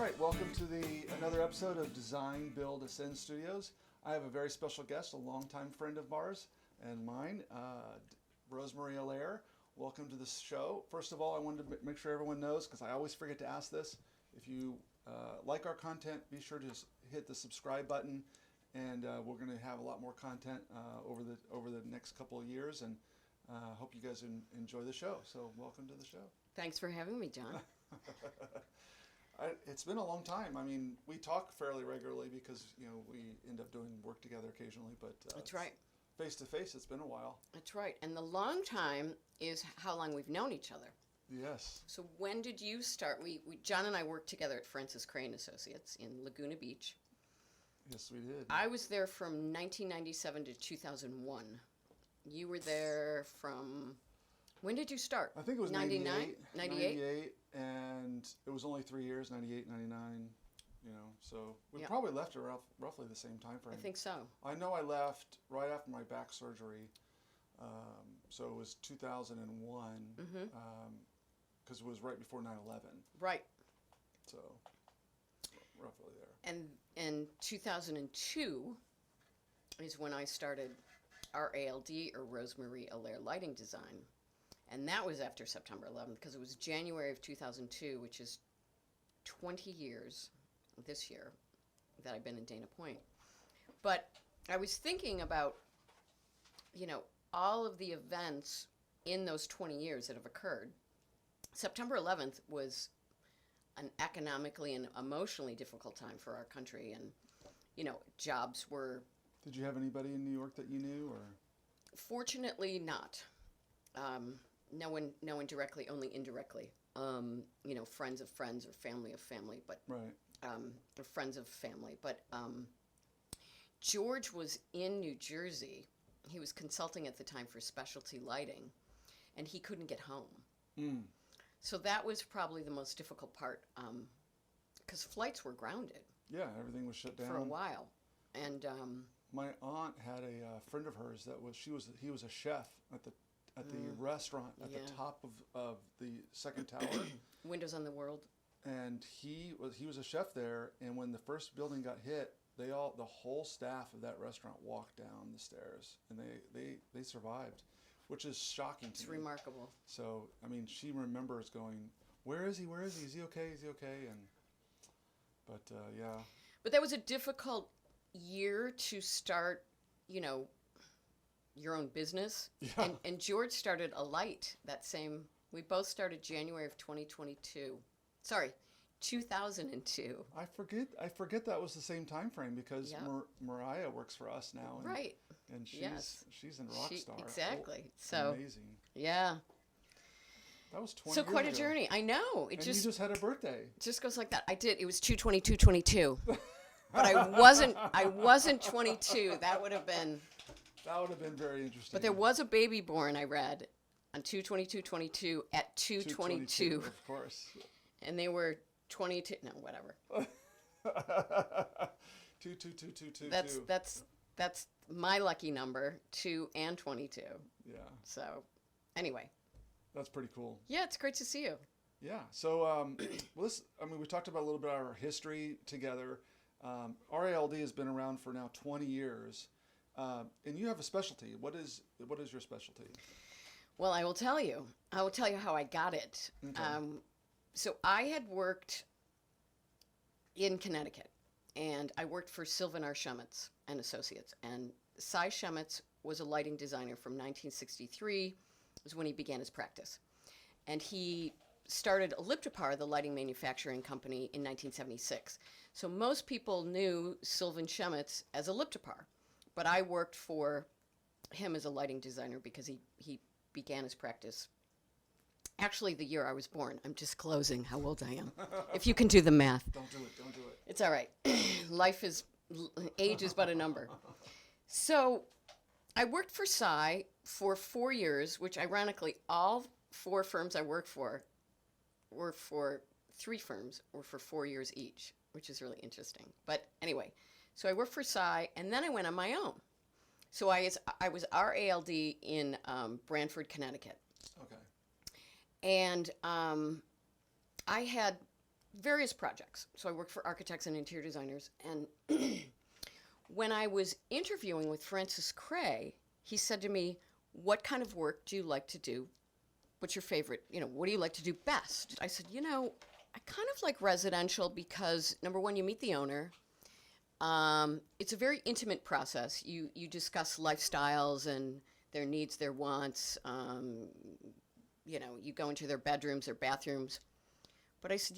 right, welcome to another episode of Design, Build, Ascend Studios. I have a very special guest, a longtime friend of ours and mine, Rosemarie Allaire. Welcome to the show. First of all, I wanted to make sure everyone knows, because I always forget to ask this, if you like our content, be sure to hit the subscribe button, and we're going to have a lot more content over the next couple of years, and hope you guys enjoy the show. So welcome to the show. Thanks for having me, John. It's been a long time. I mean, we talk fairly regularly because, we end up doing work together occasionally, but That's right. Face to face, it's been a while. That's right. And the long time is how long we've known each other. Yes. So when did you start? John and I worked together at Francis Crane Associates in Laguna Beach. Yes, we did. I was there from 1997 to 2001. You were there from... When did you start? I think it was 99? 98, and it was only 3 years, 98, 99, so we probably left around roughly the same time frame. I think so. I know I left right after my back surgery, so it was 2001, because it was right before 9/11. Right. So, roughly there. And 2002 is when I started RALD, or Rosemarie Allaire Lighting Design. And that was after September 11th, because it was January of 2002, which is 20 years this year that I've been in Dana Point. But I was thinking about, all of the events in those 20 years that have occurred. September 11th was an economically and emotionally difficult time for our country, and, jobs were... Did you have anybody in New York that you knew, or...? Fortunately not. No one directly, only indirectly. Friends of friends or family of family, but right. Or friends of family. But George was in New Jersey. He was consulting at the time for specialty lighting, and he couldn't get home. So that was probably the most difficult part, because flights were grounded. Yeah, everything was shut down for a while, and my aunt had a friend of hers he was a chef at the restaurant at the top of the second tower. Windows on the World. And he was a chef there, and when the first building got hit, the whole staff of that restaurant walked down the stairs, and they survived, which is shocking to me. It's remarkable. So, I mean, she remembers going, where is he? Is he okay? But yeah. But that was a difficult year to start, your own business. Yeah. And George started Alight we both started January of 2002. Sorry, 2002. I forget that was the same time frame, because Mariah works for us now. And, right. And she's in Rockstar. Exactly. So amazing. Yeah. That was 20 so years quite a ago. journey. I know. You just had a birthday. Just goes like that. I did. It was 2/22/22. But I wasn't 22. That would have been very interesting. But there was a baby born, I read, on 2/22/22 at 2/22. Of course. And they were 22. No, whatever. 2/22/22. That's my lucky number, 2 and 22. Yeah. So, anyway. That's pretty cool. Yeah, it's great to see you. Yeah. So, we talked about a little bit of our history together. RALD has been around for now 20 years. And you have a specialty. What is your specialty? Well, I will tell you. I will tell you how I got it. Okay. So I had worked in Connecticut, and I worked for Sylvan R. Shemitz and Associates. And Cy Shemitz was a lighting designer from 1963, was when he began his practice. And he started Elliptopar, the lighting manufacturing company, in 1976. So most people knew Sylvan Shemitz as Elliptopar. But I worked for him as a lighting designer because he began his practice actually the year I was born. I'm disclosing how old I am. If you can do the math. Don't do it. It's all right. Age is but a number. So I worked for Cy for 4 years, which ironically all 4 firms I worked for were for 3 firms, or for 4 years each, which is really interesting. But anyway. So I worked for Cy, and then I went on my own. So I was RALD in Branford, Connecticut. Okay. And I had various projects. So I worked for architects and interior designers. And when I was interviewing with Francis Cray, he said to me, "What kind of work do you like to do? What's your favorite? What do you like to do best?" I said, I kind of like residential because, number one, you meet the owner. It's a very intimate process. You discuss lifestyles and their needs, their wants. You go into their bedrooms, their bathrooms. But I said,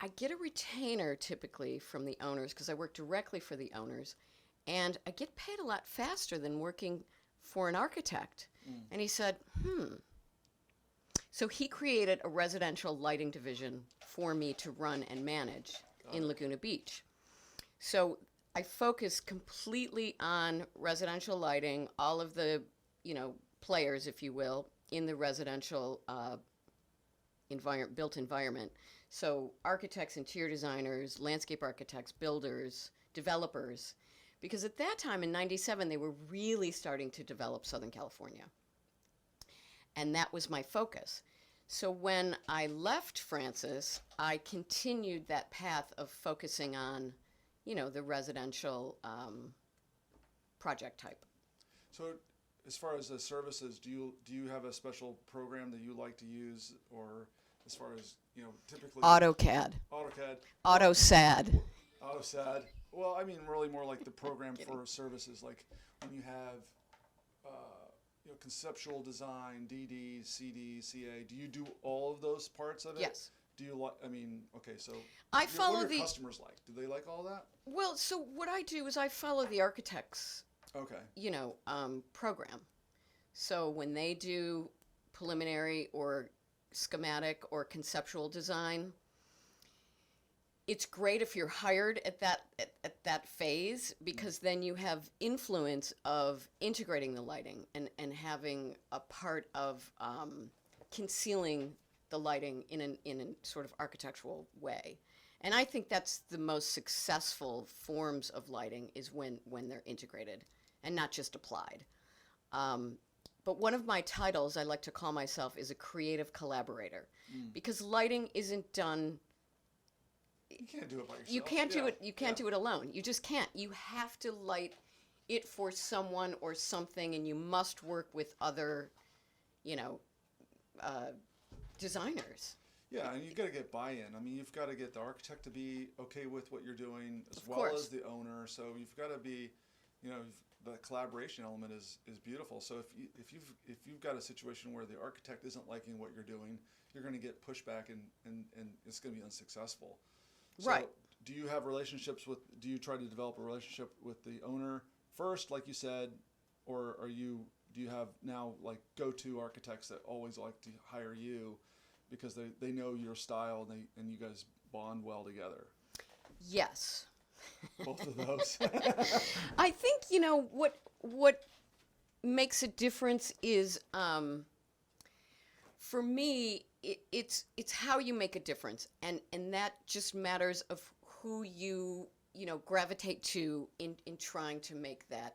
I get a retainer typically from the owners because I work directly for the owners, and I get paid a lot faster than working for an architect. And he said, So he created a residential lighting division for me to run and manage in Laguna Beach. So I focus completely on residential lighting, all of the, players, if you will, in the residential built environment. So architects, interior designers, landscape architects, builders, developers, because at that time in '97, they were really starting to develop Southern California. And that was my focus. So when I left Francis, I continued that path of focusing on, the residential project type. So as far as the services, do you have a special program that you like to use, or as far as, typically AutoCAD. AutoSAD. AutoSAD. Well, I mean, really more like the program for services, like when you have, conceptual design, DD, CD, CA. Do you do all of those parts of it? Yes. Do you like? I mean, okay, so I follow what do your customers like? Do they like all that? Well, so what I do is I follow the architects. Okay. Program. So when they do preliminary or schematic or conceptual design, it's great if you're hired at that phase, because then you have influence of integrating the lighting and having a part of concealing the lighting in a sort of architectural way. And I think that's the most successful forms of lighting, is when they're integrated and not just applied. But one of my titles I like to call myself is a creative collaborator, because lighting isn't done. You can't do it by yourself. You can't do it. You can't do it alone. You just can't. You have to light it for someone or something, and you must work with other, designers. Yeah, and you got to get buy-in. I mean, you've got to get the architect to be okay with what you're doing, as well as the owner. So you've got to be, the collaboration element is beautiful. So if you've got a situation where the architect isn't liking what you're doing, you're going to get pushback and it's going to be unsuccessful. So right. Do you have relationships with? Do you try to develop a relationship with the owner first, like you said, or do you have now like go-to architects that always like to hire you because they know your style and you guys bond well together? Yes. Both of those. I think what makes a difference is, for me, it's how you make a difference, and that just matters of who you gravitate to in trying to make that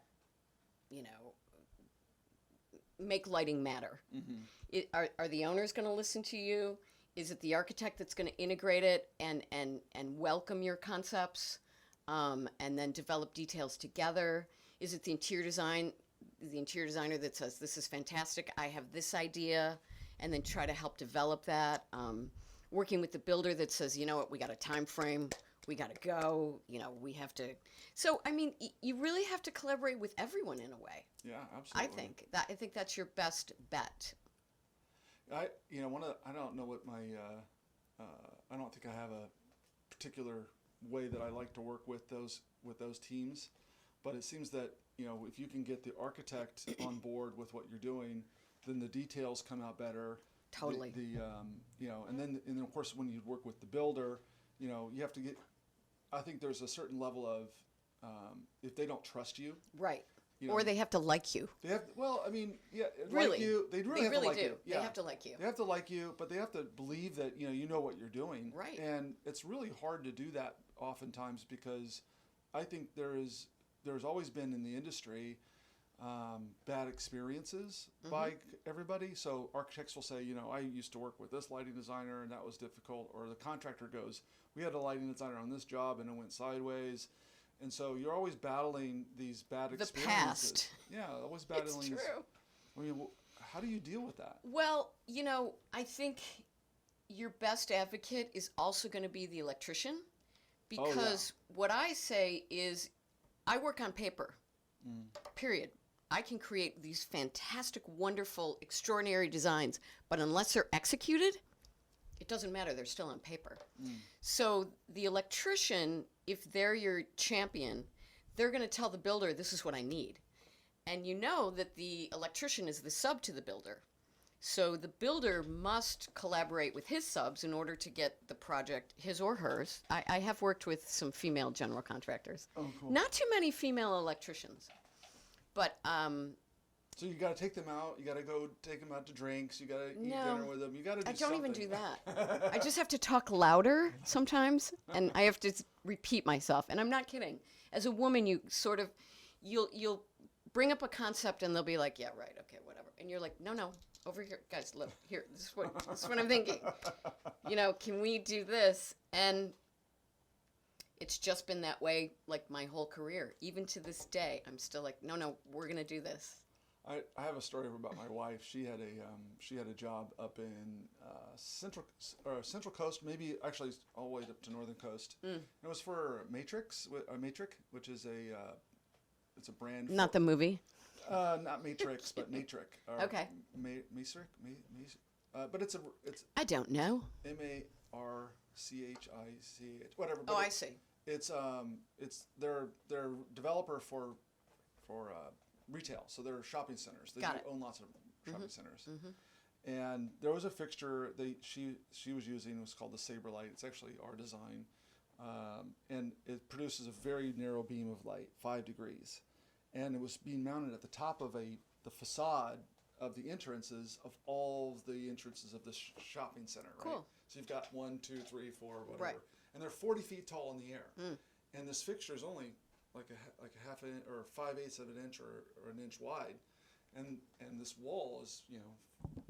make lighting matter. Mm-hmm. Are the owners going to listen to you? Is it the architect that's going to integrate it and welcome your concepts, and then develop details together? Is it the interior designer that says, "This is fantastic, I have this idea," and then try to help develop that? Working with the builder that says, "You know what, we got a time frame, we got to go, we have to." So, I mean, you really have to collaborate with everyone in a way. Yeah, absolutely. I think that's your best bet. I don't know what my I don't think I have a particular way that I like to work with those teams, but it seems that if you can get the architect on board with what you're doing, then the details come out better. Totally. And then of course when you work with the builder, you have to get. I think there's a certain level of if they don't trust you, right. Or they have to like you. They have. Well, I mean, yeah, really. Like you. They really have to like you. Yeah. They have to like you. They have to like you, but they have to believe that you know what you're doing. Right. And it's really hard to do that oftentimes because I think there's always been in the industry bad experiences by everybody. So architects will say, I used to work with this lighting designer and that was difficult. Or the contractor goes, we had a lighting designer on this job and it went sideways. And so you're always battling these bad experiences. The past. Yeah, always battling. It's true. I mean, how do you deal with that? Well, I think your best advocate is also going to be the electrician, because what I say is I work on paper, period. I can create these fantastic, wonderful, extraordinary designs, but unless they're executed, it doesn't matter. They're still on paper. So the electrician, if they're your champion, they're going to tell the builder, this is what I need. And you know that the electrician is the sub to the builder. So the builder must collaborate with his subs in order to get the project, his or hers. I have worked with some female general contractors. Oh, cool. Not too many female electricians. But, so you got to take them out. You got to go take them out to drinks. You got to eat dinner with them. You got to do I don't something. even do that. I just have to talk louder sometimes, and I have to repeat myself. And I'm not kidding. As a woman, you sort of, you'll bring up a concept, and they'll be like, yeah, right, okay, whatever. And you're like, no, over here, guys, look, here, this is what I'm thinking. Can we do this? And it's just been that way, like, my whole career. Even to this day, I'm still like, no, we're going to do this. I have a story about my wife. She had a job up in Central Coast, maybe actually all the way up to Northern Coast. It was for Matrix, which is it's a brand. Not the movie. Not Matrix, but Matrix. Okay. Matrix, but it's I don't know. MARCHICH, whatever. Oh, I see. It's they're developer for retail, so they're shopping centers. They own lots of shopping centers. And there was a fixture she was using. It was called the Saber light. It's actually our design, and it produces a very narrow beam of light, 5 degrees, and it was being mounted at the top of the facade of the entrances of all of the entrances of this shopping center. Right. Cool. So you've got 1, 2, 3, 4, whatever, right. And they're 40 feet tall in the air, and this fixture is only like a half inch or 5/8 of an inch or an inch wide, and this wall is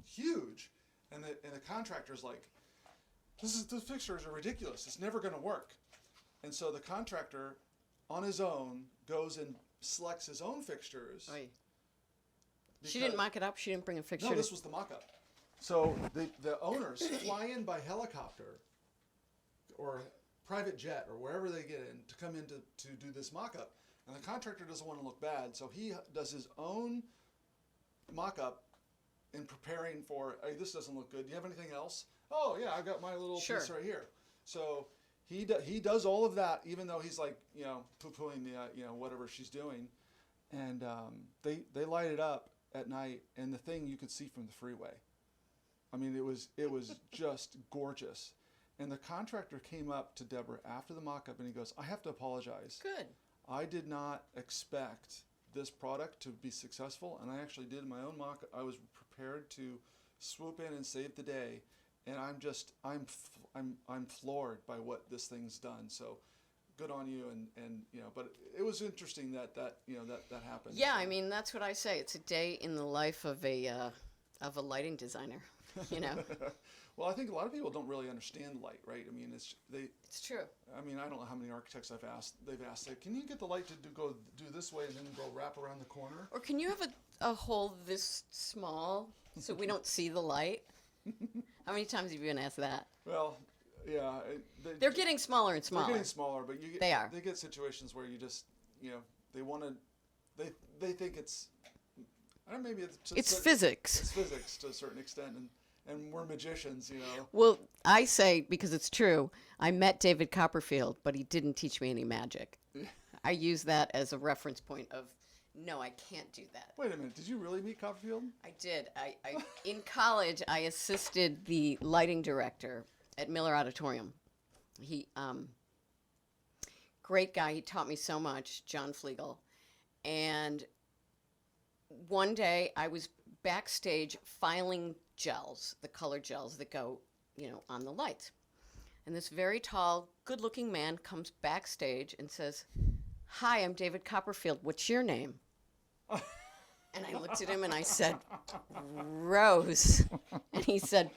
huge, and the contractor's like, the fixtures are ridiculous. It's never going to work, and so the contractor, on his own, goes and selects his own fixtures. Oy. She didn't mock it up. She didn't bring a fixture. No, this was the mock-up. So the owners fly in by helicopter or private jet or wherever they get in to come in to do this mock-up. And the contractor doesn't want to look bad, so he does his own mock-up in preparing for, hey, this doesn't look good. Do you have anything else? Oh, yeah, I've got my little piece right here. So he does all of that, even though he's like, poo-pooing the, whatever she's doing. And they light it up at night, and the thing you could see from the freeway. I mean, it was just gorgeous. And the contractor came up to Deborah after the mock-up, and he goes, I have to apologize. Good. I did not expect this product to be successful, and I actually did my own mock-up. I was prepared to swoop in and save the day, and I'm floored by what this thing's done. So good on you, and but it was interesting that happened. Yeah, I mean, that's what I say. It's a day in the life of a lighting designer. Well, I think a lot of people don't really understand light, right? I mean, it's true. I mean, I don't know how many architects they've asked, can you get the light to go do this way and then go wrap around the corner? Or can you have a hole this small so we don't see the light? How many times have you been asked that? Well, yeah. They're getting smaller and smaller. They're getting smaller, but they get situations where you just, they want to, they think it's, I don't know, maybe it's physics. It's physics to a certain extent, and we're magicians, Well, I say, because it's true, I met David Copperfield, but he didn't teach me any magic. I use that as a reference point of, no, I can't do that. Wait a minute, did you really meet Copperfield? I did. I in college, I assisted the lighting director at Miller Auditorium. He, great guy, he taught me so much, John Flegel. And one day I was backstage filing gels, the color gels that go, on the lights. And this very tall, good-looking man comes backstage and says, "Hi, I'm David Copperfield. What's your name?" And looked at him and I said, Rose. And he said,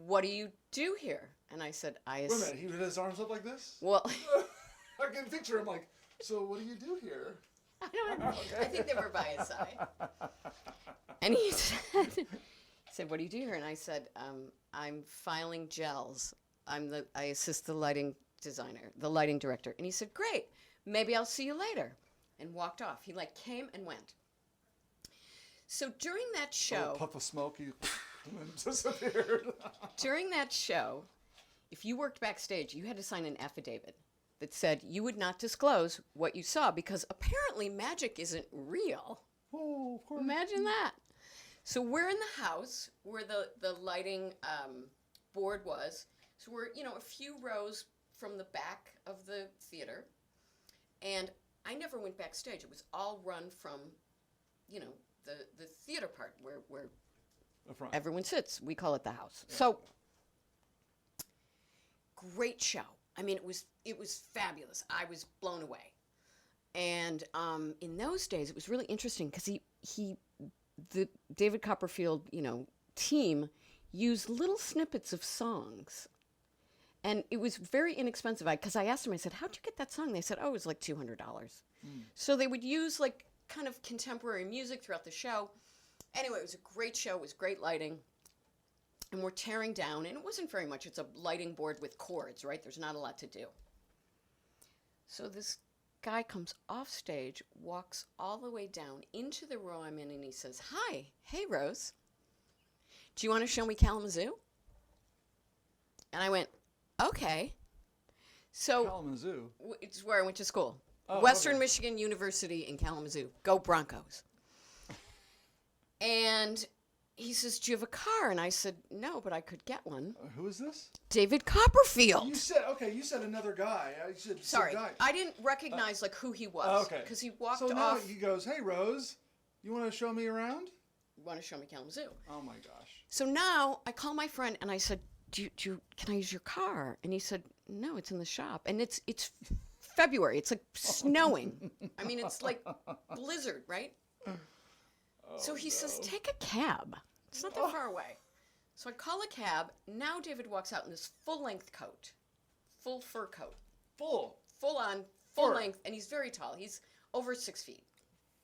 what do you do here? And I said, Wait a minute, he had his arms up like this? Well, I can picture him like, so what do you do here? I don't know. I think they were by his side. And he said, what do you do here? And I said, I'm filing gels. I assist the lighting designer, the lighting director. And he said, great, maybe I'll see you later. And walked off. He like came and went. So during that show, puff of smoke, he disappeared. during that show, if you worked backstage, you had to sign an affidavit that said you would not disclose what you saw because apparently magic isn't real. Oh, of course. Imagine that. So we're in the house where the lighting board was. So we're, a few rows from the back of the theater. And I never went backstage. It was all run from, the theater part where The front. everyone sits. We call it the house. Yeah. So great show. I mean, it was fabulous. I was blown away. And in those days, it was really interesting because the David Copperfield, team used little snippets of songs. And it was very inexpensive. Because I asked them, I said, how'd you get that song? They said, it was like $200. So they would use like kind of contemporary music throughout the show. Anyway, it was a great show. It was great lighting. And we're tearing down, and it wasn't very much. It's a lighting board with cords, right? There's not a lot to do. So this guy comes off stage, walks all the way down into the row I'm in, and he says, hi, hey, Rose. Do you want to show me Kalamazoo? And I went, okay. So Kalamazoo. it's where I went to school. Oh, Western okay. Michigan University in Kalamazoo. Go Broncos. And he says, do you have a car? And I said, no, but I could get one. Who is this? David Copperfield. You said another guy. I said Sorry, some guy. I didn't recognize like who he was. Okay. Because he walked So now off. he goes, hey, Rose, you want to show me around? Want to show me Kalamazoo? Oh, my gosh. So now I call my friend and I said, can I use your car? And he said, no, it's in the shop. And it's February. It's like snowing. I mean, it's like blizzard, right? So he says, take a cab. It's not that far away. So I call a cab. Now David walks out in this full-length coat. Full fur coat. Full on, full Fur. length. And he's very tall. He's over 6 feet.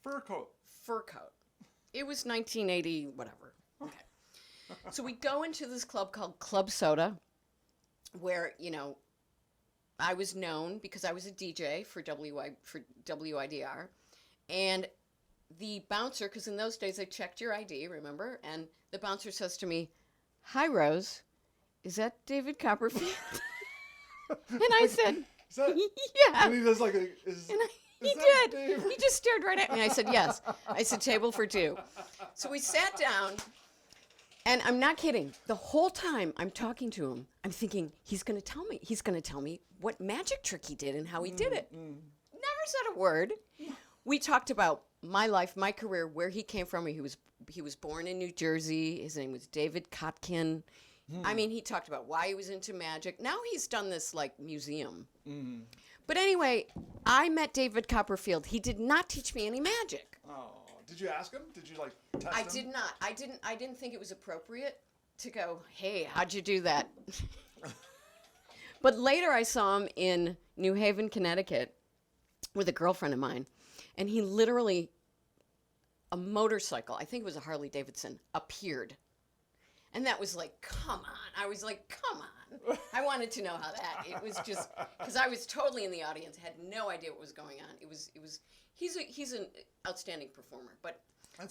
Fur coat. Fur coat. It was 1980, whatever. Okay. So we go into this club called Club Soda, where, I was known because I was a DJ for WIDR. And the bouncer, because in those days they checked your ID, remember? And the bouncer says to me, hi, Rose, is that David Copperfield? And I said, Is that? yeah. And he does like And he that did. Dave? He just stared right at me. I said, yes. I said, table for two. So we sat down, and I'm not kidding. The whole time I'm talking to him, I'm thinking, he's going to tell me. He's going to tell me what magic trick he did and how he did it. Never said a word. We talked about my life, my career, where he came from. He was born in New Jersey. His name was David Kotkin. I mean, he talked about why he was into magic. Now he's done this like museum. But anyway, I met David Copperfield. He did not teach me any magic. Oh, did you ask him? Did you like test I him? did not. I didn't think it was appropriate to go, hey, how'd you do that? But later I saw him in New Haven, Connecticut with a girlfriend of mine. And he literally, a motorcycle, I think it was a Harley Davidson, appeared. And that was like, come on. I was like, come on. I wanted to know how it was just, because I was totally in the audience, had no idea what was going on. He's an outstanding performer, but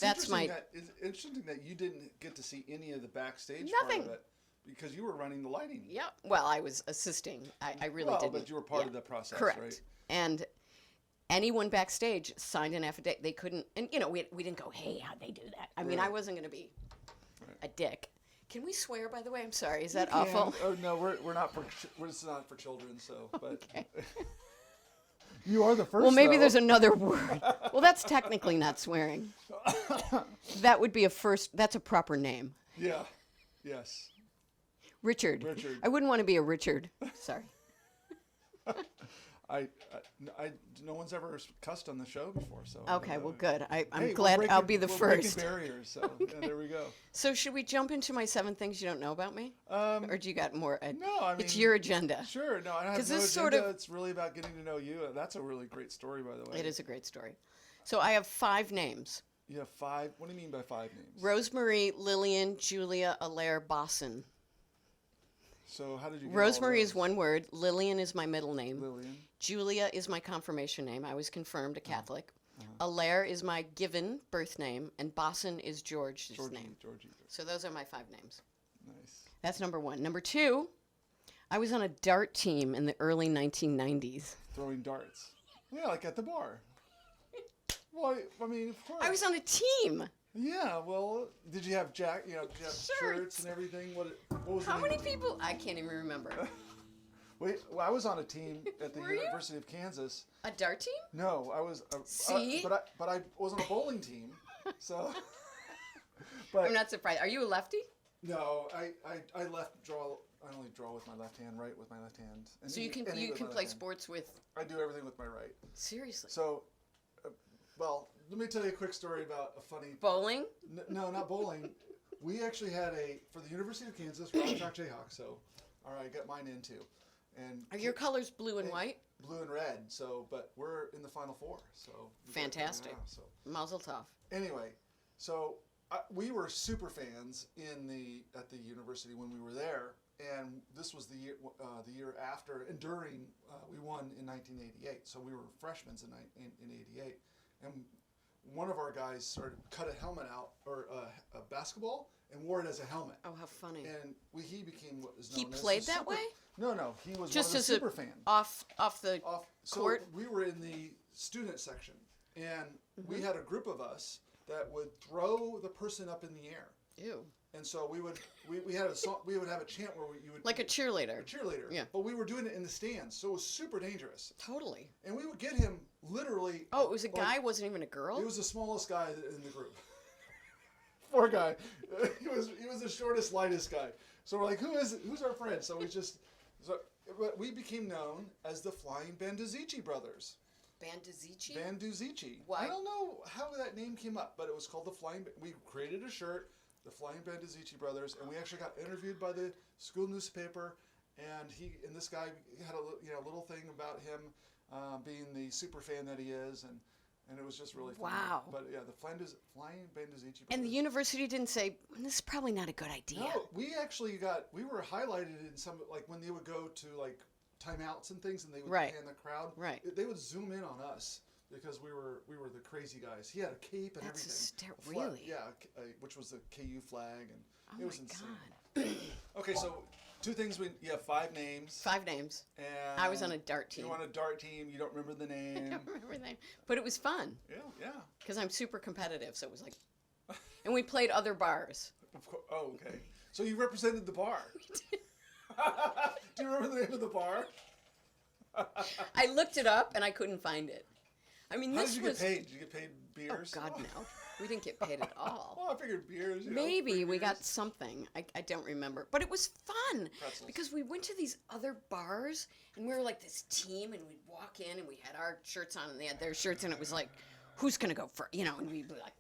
that's my... It's interesting that you didn't get to see any of the backstage Nothing. part of it because you were running the lighting. Yeah, well, I was assisting. I really didn't. But you were part of the process, Correct. right? And anyone backstage signed an affidavit. They couldn't, and we didn't go, hey, how'd they do that? I mean, I wasn't going to be a dick. Can we swear, by the way? I'm sorry. Is that awful? Oh no, we're not for. This is not for children. So, but Okay. you are the first. Well, maybe though. there's another word. Well, that's technically not swearing. That would be a first. That's a proper name. Yeah. Yes. Richard. Richard. I wouldn't want to be a Richard. Sorry. no one's ever cussed on the show before, so. Okay, well, good. I'm Hey, glad we're I'll be the we're first. breaking barriers, so yeah, there we go. So should we jump into my 7 things you don't know about me? Or do you got more? No, I mean. It's your agenda. Sure, no, I have 'Cause no this agenda. sort of- It's really about getting to know you. That's a really great story, by the way. It is a great story. So I have 5 names. You have 5, what do you mean by 5 names? Rosemarie, Lillian, Julia, Allaire, Bosson. So how did you get Rosemarie all is one word. Lillian is my middle name. Lillian. Julia is my confirmation name. I was confirmed a Catholic. Allaire is my given birth name, and Bosson is George's name. Georgie. So those are my 5 names. Nice. That's number 1. Number 2, I was on a dart team in the early 1990s. Throwing darts. Yeah, like at the bar. Well, I mean, of course. I was on a team. Yeah, well, did you have did you have shirts and everything? What was How the name many of the team? people? I can't even remember. Wait, well, I was on a team at the Were you? University of Kansas. A dart team? No, I was. See? But I was on a bowling team, so. But I'm not surprised. Are you a lefty? no, I left draw. I only draw with my left hand, right with my left hand. And So you eat- can and eat you with can my play left hand. sports with I do everything with my right. seriously. So, well, let me tell you a quick story about a funny. Bowling? No, not bowling. We actually had for the University of Kansas, Rock Chalk Jayhawk. So, all right, get mine in too. And Are your colors blue and white? blue and red. So, but we're in the Final Four. So Fantastic. Yeah, so Mazel tov. anyway, so we were super fans at the university when we were there, and this was the year after and during we won in 1988. So we were freshmen in '88, and one of our guys cut a helmet out or a basketball and wore it as a helmet. Oh, how funny. And he became what is He known as played a that super- way? No, he was Just one of as the a super fan. off the So court? we were in the student section, and we Mm-hmm. had a group of us that would throw the person up in the air. Ew. And so we would have a chant where you would Like a cheerleader. a cheerleader. Yeah. But we were doing it in the stands, so it was super dangerous. Totally. And we would get him literally. Oh, it was a like, guy, wasn't even a girl? He was the smallest guy in the group. Poor guy. He was the shortest, lightest guy. So we're like, who's our friend? So we became known as the Flying Banduzzi Brothers. Banduzzi? Banduzzi. Why? I don't know how that name came up, but it was called the Flying. We created a shirt, the Flying Banduzzi Brothers, and we actually got interviewed by the school newspaper. And this guy had a little thing about him being the super fan that he is, and it was just really fun. Wow. But yeah, the Flying Banduzzi Brothers. And the university didn't say, this is probably not a good idea. No, we actually we were highlighted in some, like when they would go to like timeouts and things, and they would Right. pan the crowd. Right. They would zoom in on us because we were the crazy guys. He had a cape and That's everything. really? Yeah, which was the KU flag, and Oh it was my insane. Okay, so 2 things. You have 5 names. 5 names. And I was on a dart team. You were on a dart team. You don't remember the I name. don't remember the name. But it was fun Yeah. because I'm super competitive. So it was like, and we played other bars. Of course. Oh, okay. So you represented the bar. Do you remember the name of the bar? I looked it up and I couldn't find it. I mean, How this did you was. get paid? Did you get paid Oh, beers? God, no. We didn't get paid at all. Well, I figured beers. Maybe free we got beers. something. I don't remember. But it was fun Pretzels. because we went to these other bars and we were like this team and we'd walk in and we had our shirts on and they had their shirts and it was like, who's going to go first? You know, and we'd be like,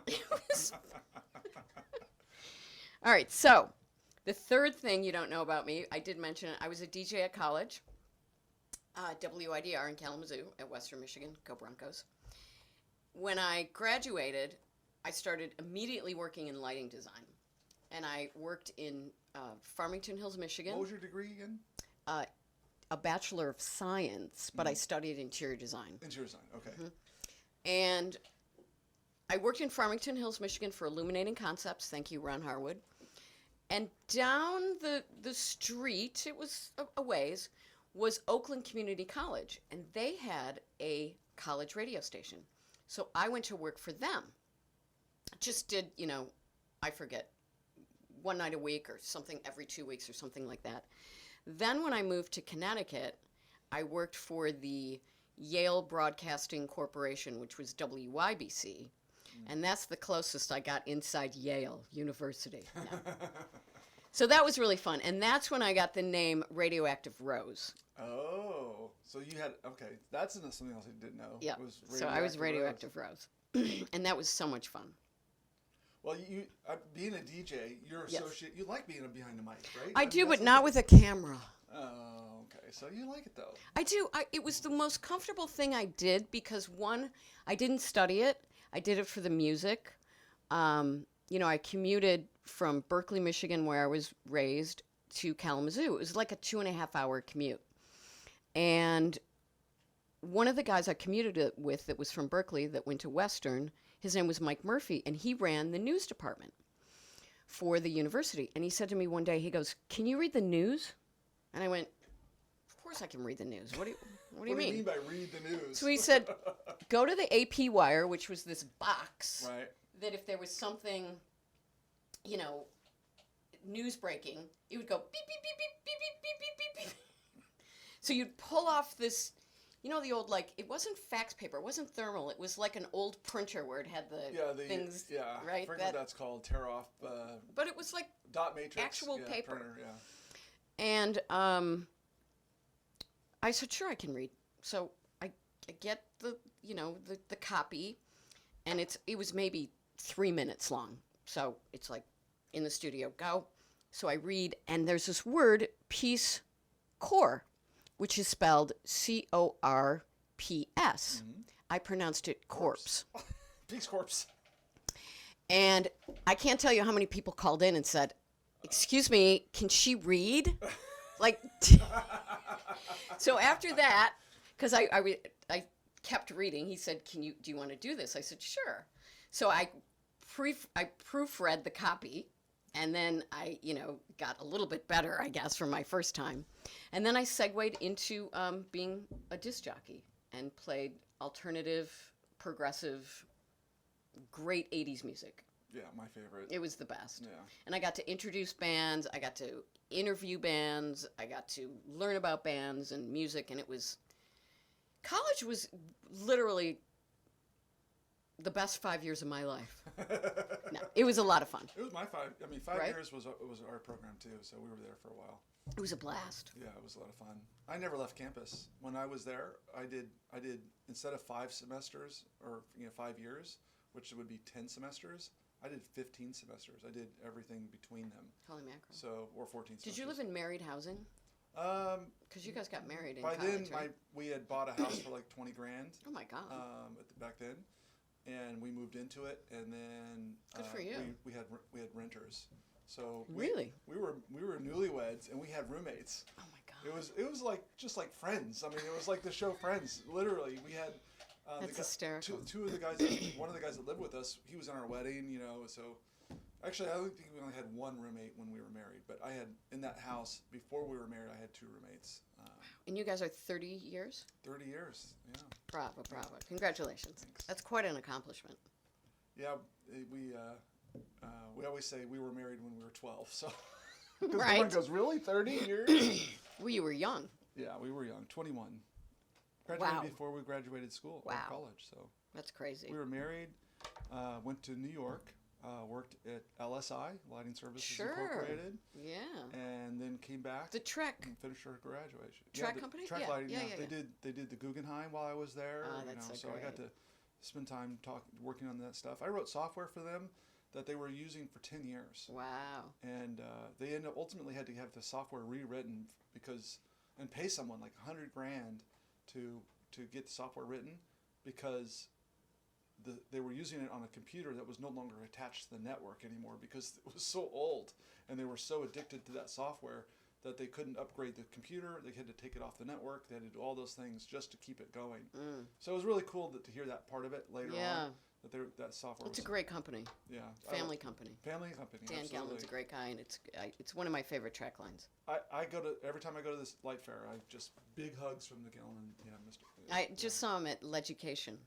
it was... All right, so the third thing you don't know about me, I did mention it. I was a DJ at college, WIDR in Kalamazoo at Western Michigan. Go Broncos. When I graduated, I started immediately working in lighting design. And I worked in Farmington Hills, Michigan. What was your degree again? A Bachelor of Science, but I studied interior design. Interior design. Okay. And I worked in Farmington Hills, Michigan for Illuminating Concepts. Thank you, Ron Harwood. And down the street, it was a ways, was Oakland Community College. And they had a college radio station. So I went to work for them. Just did, I forget, 1 night a week or something every 2 weeks or something like that. Then when I moved to Connecticut, I worked for the Yale Broadcasting Corporation, which was WYBC. And that's the closest I got inside Yale University. No. So that was really fun. And that's when I got the name Radioactive Rose. Oh, So you had, okay, that's something else I didn't know. Yeah. Was So I was Radioactive Radioactive Rose. And that was so much fun. Well, being a DJ, you're Yes. associate. You like being behind the mic, right? I mean, do, that's but not with a camera. Oh, okay. So you like it though. I do. It was the most comfortable thing I did because, one, I didn't study it. I did it for the music. I commuted from Berkeley, Michigan, where I was raised, to Kalamazoo. It was like a 2.5-hour commute. And one of the guys I commuted with that was from Berkeley that went to Western, his name was Mike Murphy, and he ran the news department for the university. And he said to me one day, he goes, "Can you read the news?" And I went, "Of course I can read the news. What do you mean?" What do you mean by read the news? So he said, "Go to the AP Wire," which was this box right. that if there was something, news breaking, it would go beep, beep, beep, beep, beep, beep, beep, beep, beep, beep. So you'd pull off this, the old, it wasn't fax paper, it wasn't thermal, it was like an old printer where it had the things, right? I forget what that's called, tear off. But it was like dot matrix. actual paper. Printer, yeah. And I said, "Sure, I can read." So I get the copy, and it was maybe 3 minutes long. So it's like in the studio, go. So I read, and there's this word, Peace Corps, which is spelled Corps. Mm-hmm. I pronounced it corpse. Peace Corps. And I can't tell you how many people called in and said, "Excuse me, can she read?" So after that, because I kept reading, he said, do you want to do this? I said, "Sure." So I proofread the copy, and then I, got a little bit better, I guess, from my first time. And then I segued into being a disc jockey and played alternative, progressive, great 80s music. Yeah, my favorite. It was the best. Yeah. And I got to introduce bands, I got to interview bands, I got to learn about bands and music, and college was literally the best 5 years of my life. No, it was a lot of fun. It was my 5 Right? years was our program too, so we were there for a while. It was a blast. Yeah, it was a lot of fun. I never left campus. When I was there, I did instead of 5 semesters or 5 years, which would be 10 semesters, I did 15 semesters. I did everything between them. Holy mackerel. So, or 14 semesters. Did you live in married housing? Because you guys got married in by college, then, right? we had bought a house for like 20 grand. Oh my God. Back then, and we moved into it, and then Good for you. we had renters. So Really? we were newlyweds, and we had roommates. Oh my God. It was like just like Friends. I mean, it was like the show Friends. Literally, we had That's hysterical. two of the guys. One of the guys that lived with us, he was in our wedding. So actually, I don't think we only had one roommate when we were married. But I had in that house before we were married, I had 2 roommates. And you guys are 30 years? 30 years. Yeah. Bravo. Congratulations. Thanks. That's quite an accomplishment. Yeah, we always say we were married when we were 12. So, because Right. everyone goes, really, 30 years? Well, you were young. Yeah, we were young, 21. Graduated Wow. before we graduated school or Wow. college. So That's crazy. we were married. Went to New York. Worked at LSI, Lighting Services Sure. Incorporated, Yeah. and then came back The Trek. and finished our graduation. Track the company? Track Yeah, lighting. yeah, Yeah, yeah. They did the Guggenheim while I was there. Oh, that's so I got great. to spend time working on that stuff. I wrote software for them that they were using for 10 years, Wow. and they ultimately had to have the software rewritten and pay someone like $100 grand to get the software written because they were using it on a computer that was no longer attached to the network anymore because it was so old, and they were so addicted to that software that they couldn't upgrade the computer. They had to take it off the network. They had to do all those things just to keep it going. Mm. So it was really cool to hear that part of it later Yeah. on. That software It's a was great company. yeah Family company. family company. Dan absolutely. Gellman's a great guy, and it's one of my favorite track lines. I go to every time I go to this light fair. I just big hugs from the Gellman. Yeah, Mr. I just saw him at Leducation.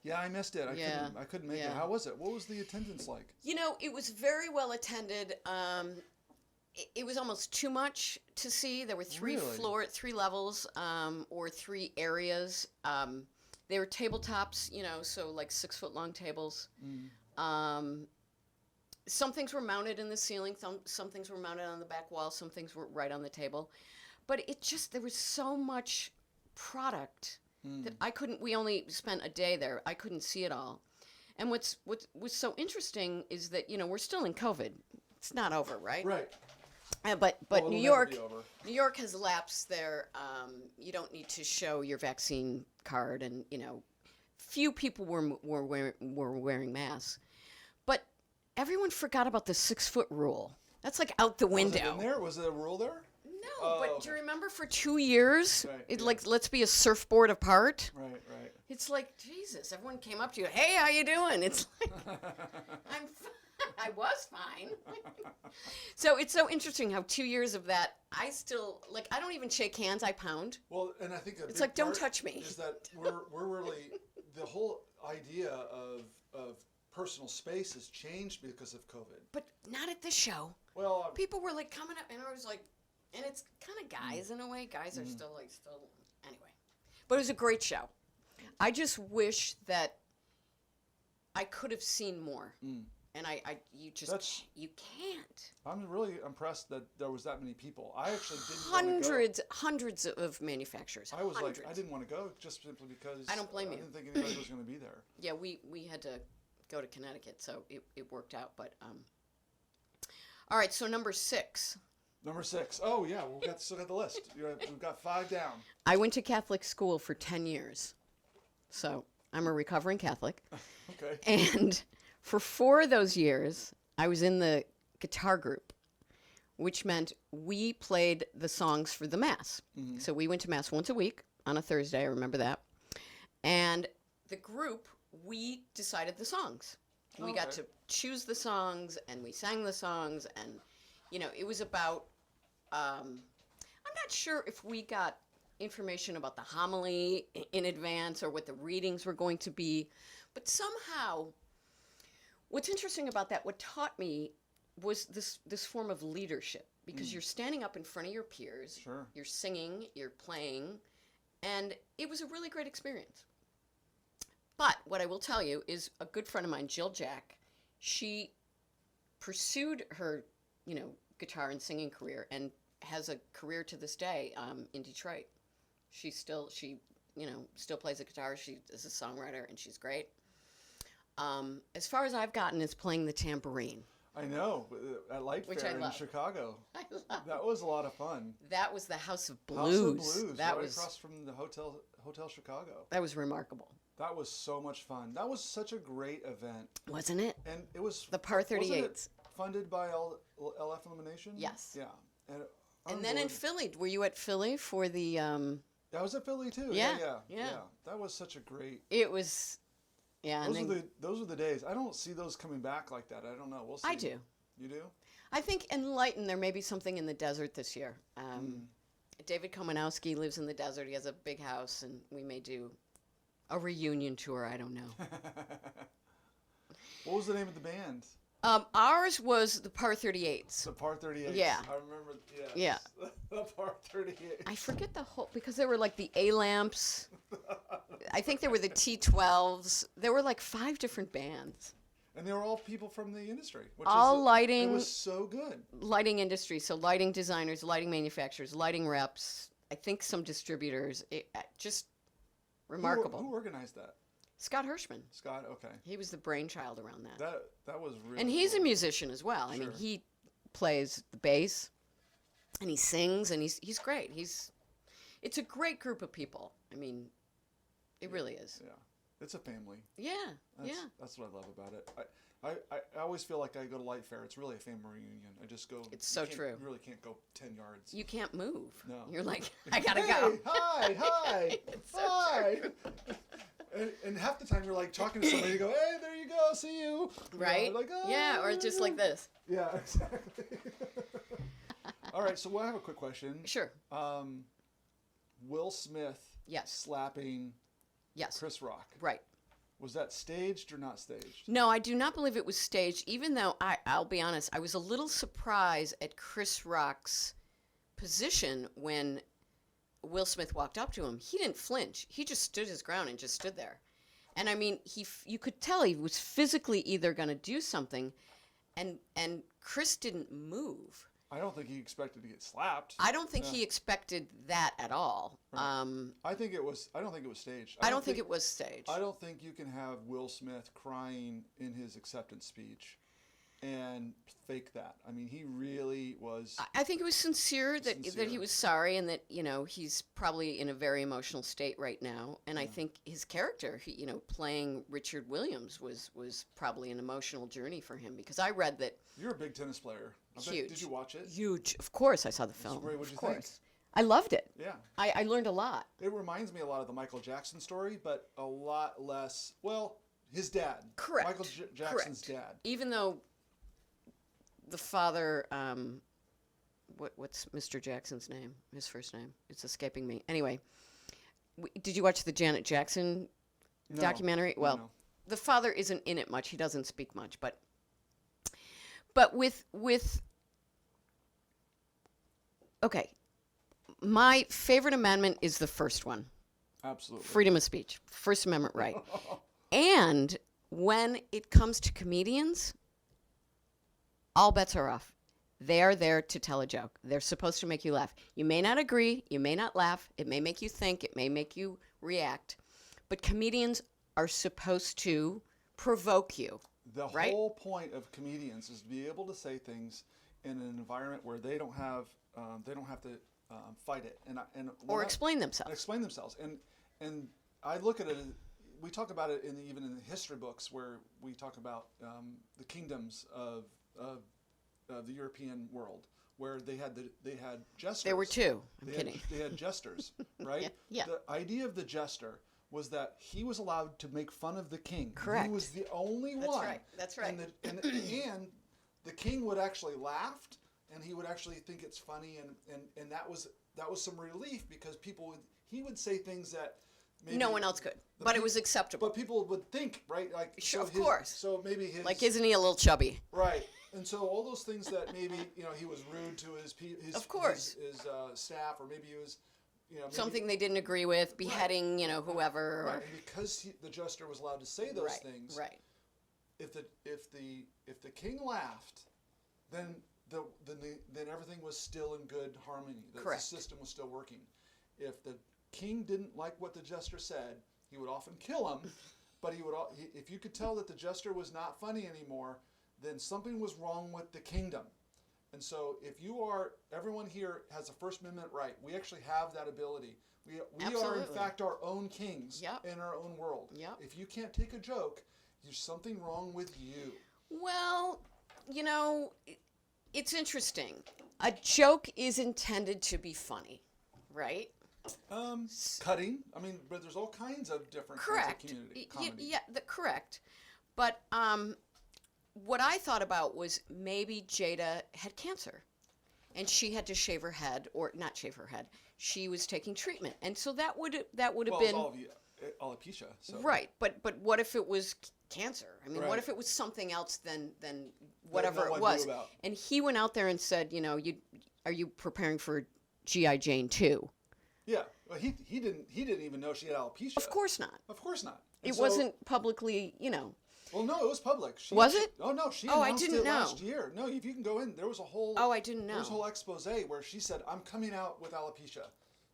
Yeah, I missed it. Yeah. I couldn't make it. Yeah. How was it? What was the attendance like? It was very well attended. It was almost too much to see. There were three Really? 3 levels, or 3 areas. They were tabletops, so like 6-foot long tables. Mm. Some things were mounted in the ceiling. Some things were mounted on the back wall. Some things were right on the table. But there was so much product that I couldn't. We only spent a day there. I couldn't see it all. And what was so interesting is that we're still in COVID. It's not over, right? Right. But Well, New it'll never York, be over. New York has lapsed their. You don't need to show your vaccine card, and few people were wearing masks, but everyone forgot about the 6-foot rule. That's like out the window. Was it in there? Was there a rule there? No, but do you remember for 2 years, Right, like let's be a surfboard apart. Right, right. It's like Jesus. Everyone came up to you. Hey, how you doing? It's like I was fine. So it's so interesting how 2 years of that, I still I don't even shake hands. I pound. Well, and I think It's like, don't touch me. Is that we're really the whole idea of personal space has changed because of COVID. But not at this show. Well, People were like coming up, and I was like, and it's kind of guys in a way. Guys are still anyway. But it was a great show. I just wish that I could have seen more. And you can't. I'm really impressed that there was that many people. I actually didn't want to go. Hundreds of manufacturers. I was hundreds. like, I didn't want to go just simply because I don't blame you. I didn't think anybody was going to be there. Yeah, we had to go to Connecticut, so it worked out. But all right, so number 6. Number 6. Oh yeah, still got the list. We've got 5 down. I went to Catholic school for 10 years, so I'm a recovering Catholic. Okay. And for 4 of those years, I was in the guitar group, which meant we played the songs for the Mass. So we went to Mass once a week on a Thursday, I remember that. And the group, we decided the songs. We got to choose the songs, and we sang the songs, and, it was about, I'm not sure if we got information about the homily in advance or what the readings were going to be, but somehow... What's interesting about that, what taught me was this form of leadership, because you're standing up in front of your peers, Sure. You're singing, you're playing, and it was a really great experience. But what I will tell you is a good friend of mine, Jill Jack, she pursued her, guitar and singing career and has a career to this day in Detroit. She still plays the guitar. She is a songwriter, and she's great. As far as I've gotten is playing the tambourine. I know, at Light Which Fair I in love. Chicago. I love. That was a lot of fun. That was the House of Blues. House of Blues, That right was across from the Hotel Chicago. that was remarkable, That was so much fun. That was such a great event. wasn't it? And it was... The Par wasn't 38s. it funded by LF Illumination? Yes. Yeah. And then in Philly, were you at Philly for the? I was at Philly too. Yeah, Yeah. yeah. That was such a great... It was, yeah. Those are the days. I don't see those coming back like that. I don't know. We'll see. I do. You do? I think Enlighten, there may be something in the desert this year. David Komanowski lives in the desert. He has a big house, and we may do a reunion tour. I don't know. What was the name of the band? Ours was the Par 38s. The Par 38. Yeah. I remember. Yes. Yeah. The Par 38. I forget the whole, because there were like the A-Lamps. I think there were the T12s. There were like 5 different bands. And they were all people from the industry. Lighting. It was so good. Lighting industry. So lighting designers, lighting manufacturers, lighting reps. I think some distributors. Just remarkable. Who organized that? Scott Hirschman. Scott. Okay. He was the brainchild around that. That was really. And he's cool. a musician as well. I mean, Sure. he plays the bass, and he sings, and he's great. It's a great group of people. I mean, it really is. Yeah. It's a family. Yeah, That's what I love about it. I always feel like I go to Light Fair. It's really a family reunion. I just go. It's so true. You really can't go 10 yards. You can't move. No. You're like, I gotta Hey, go. Hi. It's so Hi. true. And half the time you're like talking to somebody, you go, hey, there you go, see you. Right? Like, oh, Yeah, or just like this. Yeah, exactly. All right, so I have a quick question. Sure. Will Smith Yes. slapping Yes. Chris Rock. Right. Was that staged or not staged? No, I do not believe it was staged, even though I'll be honest, I was a little surprised at Chris Rock's position when Will Smith walked up to him. He didn't flinch. He just stood his ground and just stood there. And I mean, you could tell he was physically either going to do something, and Chris didn't move. I don't think he expected to get slapped. I don't think he expected that at all. Right. I think it was. I don't think it was staged. I don't think it was staged. I don't think you can have Will Smith crying in his acceptance speech and fake that. I mean, he really was. I think it was sincere that he was sorry, and that he's probably in a very emotional state right now. And I think his character, playing Richard Williams, was probably an emotional journey for him, because I read that. You're a big tennis player. Huge. Did you watch it? Huge. Of course, I saw the film. What did you of course. think? I loved it. Yeah. I learned a lot. It reminds me a lot of the Michael Jackson story, but a lot less. Well, his dad. Correct. Michael Jackson's dad. Even though the father, what's Mr. Jackson's name? His first name? It's escaping me. Anyway, did you watch the Janet Jackson documentary? Well, no. The father isn't in it much. He doesn't speak much, but with okay, my favorite amendment is the first one. Absolutely. Freedom of speech, First Amendment right. And when it comes to comedians, all bets are off. They are there to tell a joke. They're supposed to make you laugh. You may not agree. You may not laugh. It may make you think. It may make you react. But comedians are supposed to provoke you. The whole point of comedians is to be able to say things in an environment where they don't have to fight it or explain themselves. Explain themselves. And I look at it. We talk about it even in the history books, where we talk about the kingdoms of the European world, where they had jesters. There were two. I'm kidding. They had jesters, right? Yeah. The idea of the jester was that he was allowed to make fun of the king. Correct. He was the only one. That's right. And the king would actually laugh, and he would actually think it's funny, and that was some relief, because he would say things that maybe no one else could, but it was acceptable. But people would think, right? Like, sure, of course. So maybe isn't he a little chubby? Right. And so all those things that maybe he was rude to his of course. his staff, or maybe he was something they didn't agree with, beheading whoever. Right. And because the jester was allowed to say those things, right. If the king laughed, then everything was still in good harmony. Correct. The system was still working. If the king didn't like what the jester said, he would often kill him. But if you could tell that the jester was not funny anymore, then something was wrong with the kingdom. And so everyone here has a First Amendment right. We actually have that ability. We are, in fact, our own kings in our own world. Yep. If you can't take a joke, there's something wrong with you. Well, it's interesting. A joke is intended to be funny, right? Cutting. I mean, but there's all kinds of different correct. kinds of comedy. Correct. But what I thought about was maybe Jada had cancer, and she had to shave her head, or not shave her head. She was taking treatment, and so that would have been alopecia. So. Right, but what if it was cancer? I mean, right. What if it was something else than whatever no it was? Knew about. And he went out there and said, are you preparing for G.I. Jane 2? Yeah, well, he didn't even know she had alopecia. Of course not. Of course not. It wasn't publicly, Well, no, it was public. Was it? Oh no, she I announced didn't it know. last year. No, if you can go in, there was a whole. Oh, I didn't know. There was a whole expose where she said, "I'm coming out with alopecia."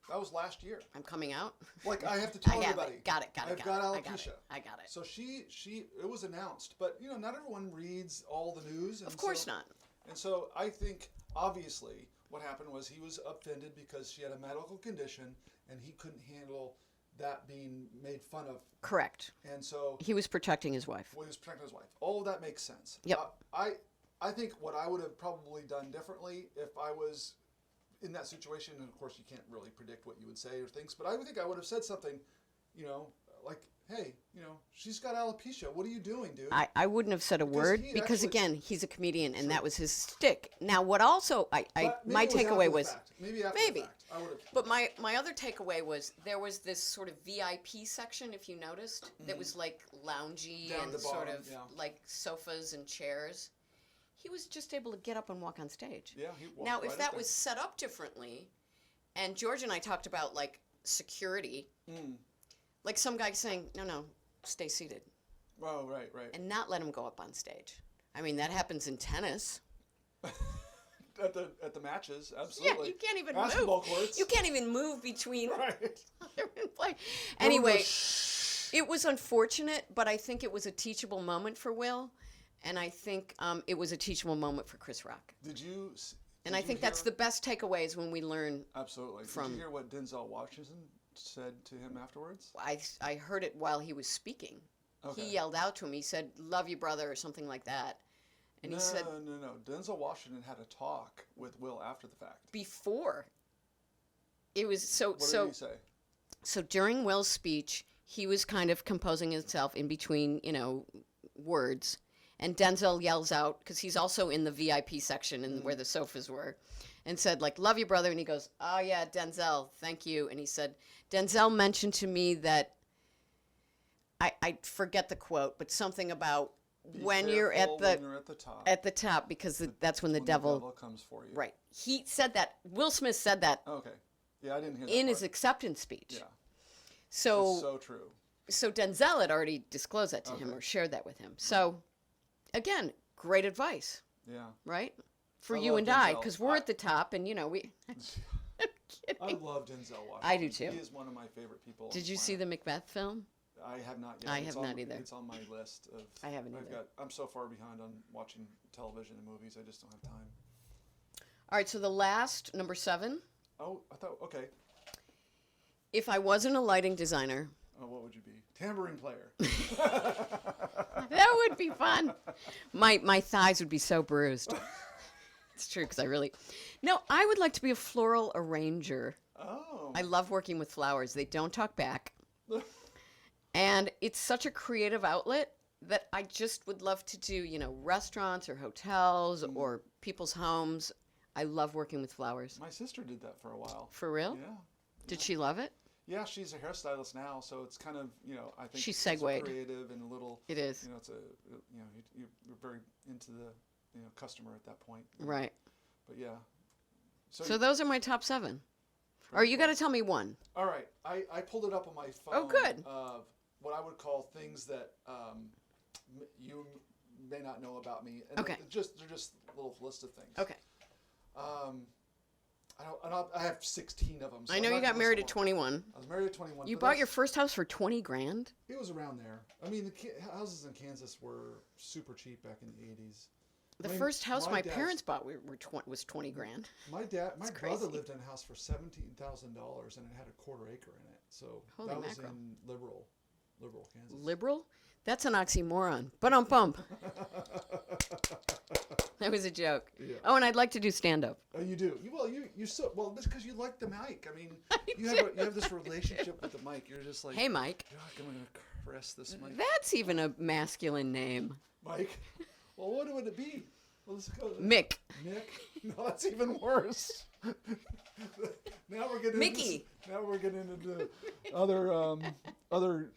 That was last year. I'm coming out. Like I have to tell everybody. Got it. I've got alopecia. I got it. So it was announced, but not everyone reads all the news. And of course not. And so I think obviously what happened was he was offended because she had a medical condition and he couldn't handle that being made fun of. Correct. And so he was protecting his wife. Well, he was protecting his wife. All of that makes sense. Yep. I think what I would have probably done differently if I was in that situation, and of course you can't really predict what you would say or things, but I would think I would have said something, like, hey, she's got alopecia. What are you doing, dude? I wouldn't have said a word because, again, he's a comedian and that was his shtick. Now, what also, my takeaway was, maybe. I would have. But my other takeaway was there was this sort of VIP section, if you noticed, that was like loungy Down and the sort bottom, of like sofas and chairs. He was just able to get up and walk on stage. Yeah. Now, if that was set up differently, and George and I talked about like security, like some guy saying, no, stay seated. Oh, right. And not let him go up on stage. I mean, that happens in tennis. at the matches. Absolutely. Yeah, you can't even Basketball move. courts. You can't even move between. Right. Play. Anyway, it was unfortunate, but I think it was a teachable moment for Will, and I think it was a teachable moment for Chris Rock. And I think that's the best takeaways when we learn. Absolutely. Did you hear what Denzel Washington said to him afterwards? I heard it while he was speaking. Okay. He yelled out to him. He said, "Love you, brother," or something like that. And he said, No. Denzel Washington had a talk with Will after the fact. Before. It was What did he say? So during Will's speech, he was kind of composing himself in between, words. And Denzel yells out, because he's also in the VIP section and where the sofas were, and said, like, "Love you, brother." And he goes, "Oh, yeah, Denzel, thank you." And he said, "Denzel mentioned to me that," I forget the quote, but something about when you're at the top, because that's when the devil comes for you. Right. He said that. Will Smith said that. Okay. Yeah, I didn't hear that in part. his acceptance speech. Yeah. So it's so true. So Denzel had already disclosed that to him or shared that with him. So, again, great advice. Yeah. Right? For I you love and I, Denzel. because we're at the top, and we. I'm I kidding. love Denzel Washington. I do too. He is one of my favorite people. Did you see the Macbeth film? I have not yet. I have not either. It's on my list of. I haven't either. I'm so far behind on watching television and movies. I just don't have time. All right, so the last, number 7. Oh, I thought, okay. If I wasn't a lighting designer. Oh, what would you be? Tambourine player. That would be fun. My thighs would be so bruised. It's true, because No, I would like to be a floral arranger. Oh. I love working with flowers. They don't talk back. And it's such a creative outlet that I just would love to do, restaurants or hotels or people's homes. I love working with flowers. My sister did that for a while. For real? Yeah. Did she love it? Yeah, she's a hairstylist now, so it's kind of, I think She's it's segued. creative and a little. It is. It's you're very into the, customer at that point. Right. But yeah. So those are my top 7. Or you got to tell me one. All right, I pulled it up on my phone. Oh, good. Of what I would call things that you may not know about me. And Okay. they're just a little list of things. Okay. I have 16 of them. So I know I'm you not got gonna married at list them all. 21. I was married at 21. You but bought your first house for 20 grand? It was around there. I mean, the houses in Kansas were super cheap back in the 80s. The first house my dad's- parents bought was 20 grand. My brother crazy. lived in a house for $17,000, and it had a quarter acre in it. So Holy that was mackerel. in liberal Kansas. Liberal? That's an oxymoron. Bump. That was a joke. Yeah. Oh, and I'd like to do stand-up. Oh, you do. That's because you like the mic. I mean, you have this relationship with the mic. You're just like, Hey, Mike. I'm gonna caress this mic. That's even a masculine name. Mike. Well, what would it be? Well, let's go. Mick. Nick. No, that's even worse. Now we're getting Mickey. Now we're getting into other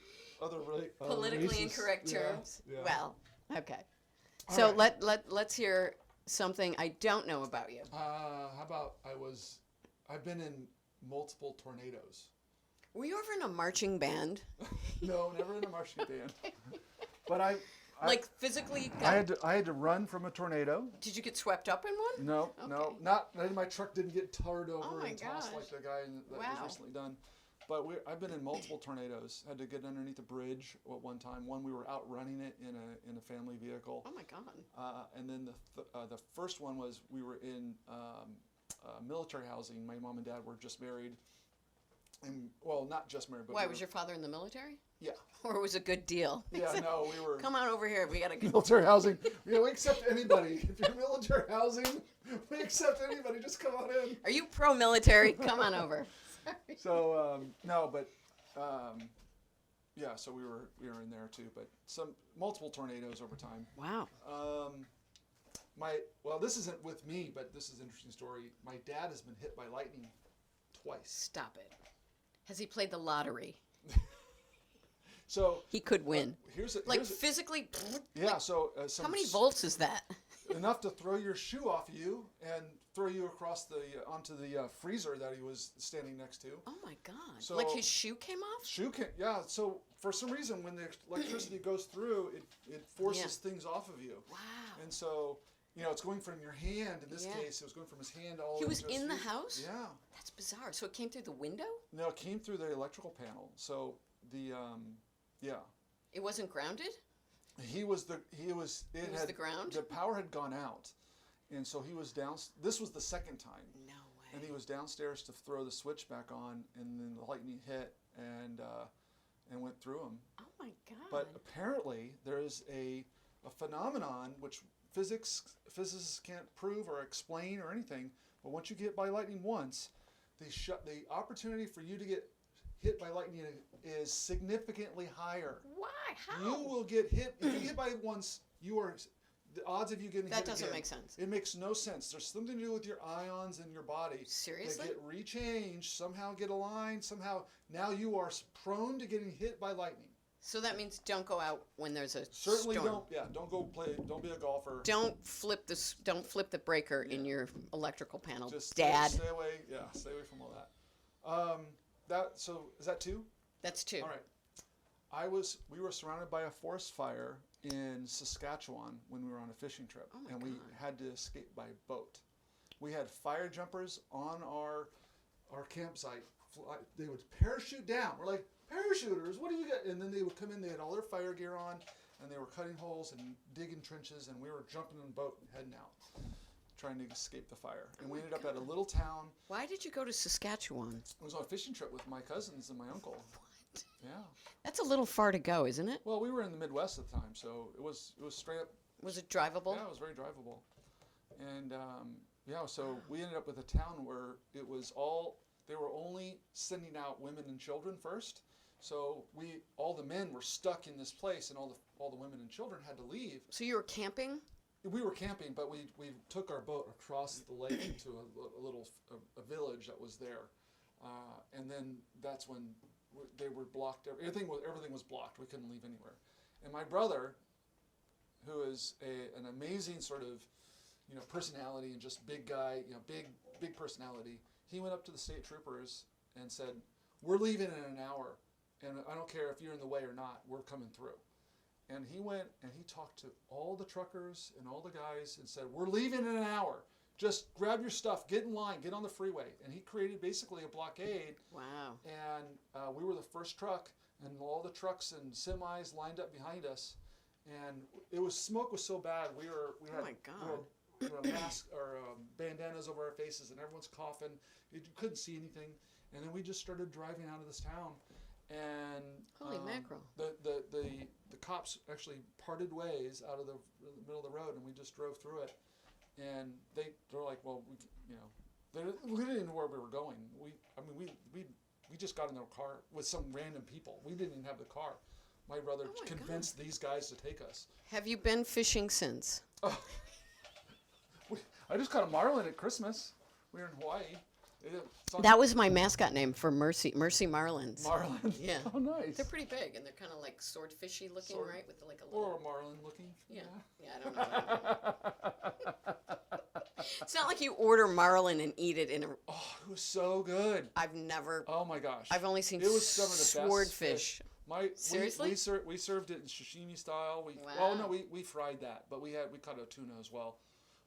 Politically racist- incorrect terms. Yeah. Well, okay. All So right. let's hear something I don't know about you. How about I've been in multiple tornadoes. Were you ever in a marching band? No, never in a marching band. But Like physically? I had to run from a tornado. Did you get swept up in one? No, Okay. not my truck didn't get tarred over Oh my and tossed gosh. like the guy that Wow. was recently done. But I've been in multiple tornadoes. Had to get underneath a bridge at one time. One we were out running it in a family vehicle. Oh my God. And then the first one was we were in military housing. My mom and dad were just married. And, well, not just married, but Why, was your father in the military? Yeah. Or it was a good deal? Yeah, no, we were Come on over here. We got a good. military housing. We accept anybody. If you're military housing, we accept anybody. Just come on in. Are you pro-military? Come on over. So no, but yeah. So we were in there too, but multiple tornadoes over time. Wow. This isn't with me, but this is an interesting story. My dad has been hit by lightning twice. Stop it. Has he played the lottery? So He could win. Physically. yeah. So How many volts is that? enough to throw your shoe off you and throw you across onto the freezer that he was standing next to. Oh my God. So- Like his shoe came off? Shoe can, yeah. So for some reason, when the electricity goes through, it forces things off of you. Wow. And so it's going from your hand. In this Yeah. case, it was going from his hand all the He way was to his in the feet. house? Yeah. That's bizarre. So it came through the window? No, it came through the electrical panel. So yeah. It wasn't grounded? It was the ground? The power had gone out. And so he was down. This was the second time. No way. And he was downstairs to throw the switch back on, and then the lightning hit and went through him. Oh my God. But apparently there is a phenomenon which physicists can't prove or explain or anything. But once you get hit by lightning once, the opportunity for you to get hit by lightning is significantly higher. Why? How? You will get hit if you get hit by it once. The odds of you getting that hit doesn't again, make sense. It makes no sense. There's something to do with your ions in your body. Seriously? They get rechanged, somehow get aligned, somehow now you are prone to getting hit by lightning. So that means don't go out when there's a Certainly storm. don't. Yeah, don't go play. Don't be a golfer. Don't flip the breaker in your electrical panel, Just Dad. Stay away. Yeah, stay away from all that. So is that 2? That's 2. All right. We were surrounded by a forest fire in Saskatchewan when we were on a fishing trip, Oh my and we God. had to escape by boat. We had fire jumpers on our campsite. They would parachute down. We're like, parachuters, what do you got? And then they would come in. They had all their fire gear on, and they were cutting holes and digging trenches, and we were jumping in the boat and heading out, trying to escape the fire. And we ended up at a little town. Why did you go to Saskatchewan? I was on a fishing trip with my cousins and my uncle. What? Yeah. That's a little far to go, isn't it? Well, we were in the Midwest at the time, so it was straight up. Was it drivable? Yeah, it was very drivable. And so we ended up with a town where they were only sending out women and children first. So all the men were stuck in this place, and all the women and children had to leave. So you were camping? We were camping, but we took our boat across the lake to a village that was there, and then that's when they were blocked. Everything was blocked. We couldn't leave anywhere. And my brother, who is an amazing sort of personality and just big guy, big personality, he went up to the state troopers and said, "We're leaving in an hour, and I don't care if you're in the way or not. We're coming through." And he went and he talked to all the truckers and all the guys and said, "We're leaving in an hour. Just grab your stuff, get in line, get on the freeway." And he created basically a blockade. Wow. And we were the first truck, and all the trucks and semis lined up behind us. And smoke was so bad. We had my God. masks or bandanas over our faces, and everyone's coughing. You couldn't see anything. And then we just started driving out of this town. And Holy mackerel. The cops actually parted ways out of the middle of the road, and we just drove through it. And they're like, "Well, we didn't even know where we were going. We just got in their car with some random people. We didn't even have the car. My brother convinced these guys to take us." Have you been fishing since? Oh. I just caught a marlin at Christmas. We were in Hawaii. That was my mascot name for Mercy Marlins. Marlin. Yeah. Oh, nice. They're pretty big, and they're kind of like swordfishy looking, right? With like a little... Or a marlin looking. Yeah. Yeah, I don't know. It's not like you order marlin and eat it in a... Oh, it was so good. I've never... Oh, my gosh. I've only seen it was some of the best swordfish. Seriously? We served it in sashimi style. Wow. Well, no, we fried that, but we caught a tuna as well.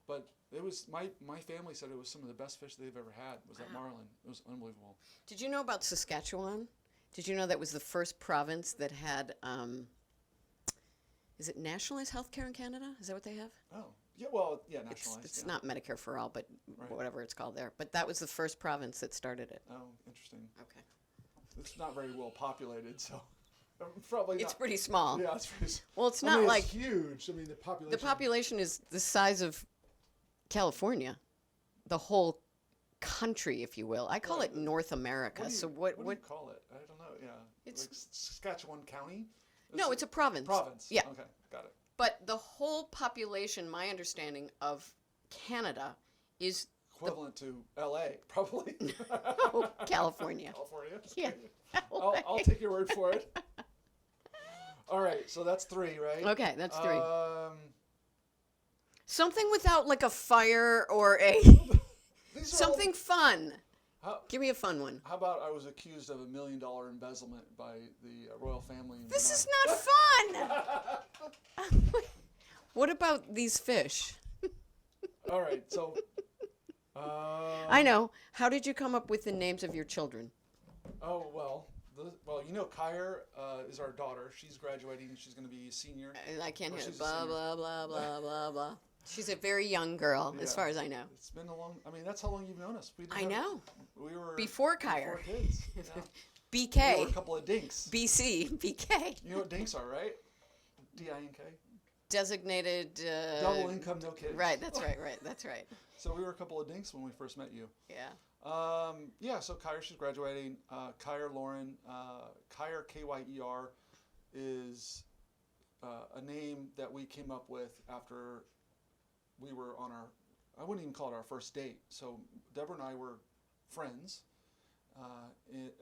But it was my family said it was some of the best fish they've ever had. Was that marlin? It was unbelievable. Did you know about Saskatchewan? Did you know that was the first province that had? Is it nationalized health care in Canada? Is that what they have? Oh, yeah. Well, yeah, nationalized. It's not Medicare for all, but Right. whatever it's called there. But that was the first province that started it. Oh, interesting. Okay. It's not very well populated, so probably. It's not. pretty small. Yeah, it's pretty. Well, it's I not mean, like it's huge. I mean, the population. the population is the size of California, the whole country, if you will. I call it North America. What do you, So what do you call it? I don't know. Yeah, It's- like Saskatchewan County. No, it's a province. Province. Yeah. Okay, got it. But the whole population, my understanding of Canada, is Equivalent to L.A. probably. California. California. Yeah. I'll take your word for it. All right, so that's 3, right? Okay, that's 3. Something Something without like a fire or a something fun. Give me a fun one. How about I was accused of $1 million embezzlement by the royal family? This is not fun. What about these fish? All right. So. I know. How did you come up with the names of your children? Oh well. Kyra is our daughter. She's graduating. She's going to be a senior. I can't hear she's it. a Blah, senior. blah, blah, blah, blah, blah. She's a very young girl, as Yeah. far as I know. It's been a long. I mean, that's how long you've known us. I know. We were Before Kyra. kids. Yeah. We BK. were a couple of dinks. BC. BK. You know what dinks are, right? D-I-N-K. Designated. Double income, no kids. Right, that's right, that's right. So we were a couple of dinks when we first met you. Yeah. So Kyra, she's graduating. Kyra Lauren, Kyra, K-Y-E-R, is a name that we came up with after we were on I wouldn't even call it our first date. So Deborah and I were friends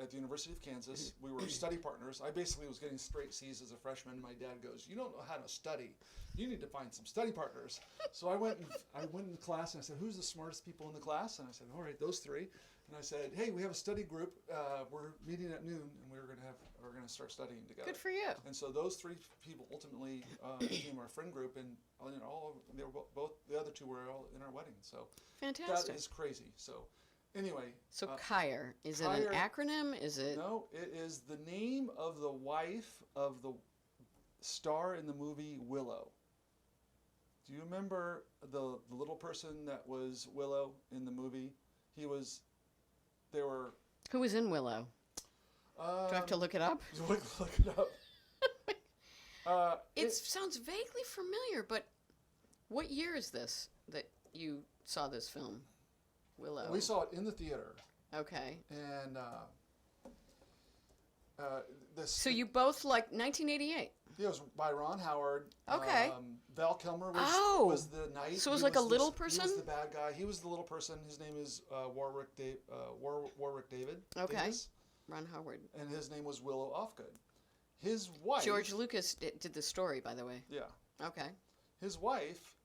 at the University of Kansas. We were study partners. I basically was getting straight C's as a freshman. My dad goes, "You don't know how to study. You need to find some study partners." So I went in class and I said, "Who's the smartest people in the class?" And I said, "All right, those three." And I said, "Hey, we have a study group. We're meeting at noon, and we're gonna start studying together." Good for you. And so those three people ultimately became our friend group, and they were both the other two were all in our wedding. So Fantastic. that is crazy. So anyway. So Kyra, is it Kyra- an acronym? Is it? No, it is the name of the wife of the star in the movie Willow. Do you remember the little person that was Willow in the movie? They were. Who was in Willow? Do I have to look it up? Look it up. It sounds vaguely familiar, but what year is this that you saw this film, Willow? We saw it in the theater, Okay. and this. So you both like 1988. It was by Ron Howard. Okay. Val Kilmer was the knight. So it was He like a the- little He person? was the bad guy. He was the little person. His name is Warwick David. Okay. Davis, Ron Howard. and his name was Willow Offgood. His wife. George Lucas did the story, by the way. Yeah. Okay. His wife.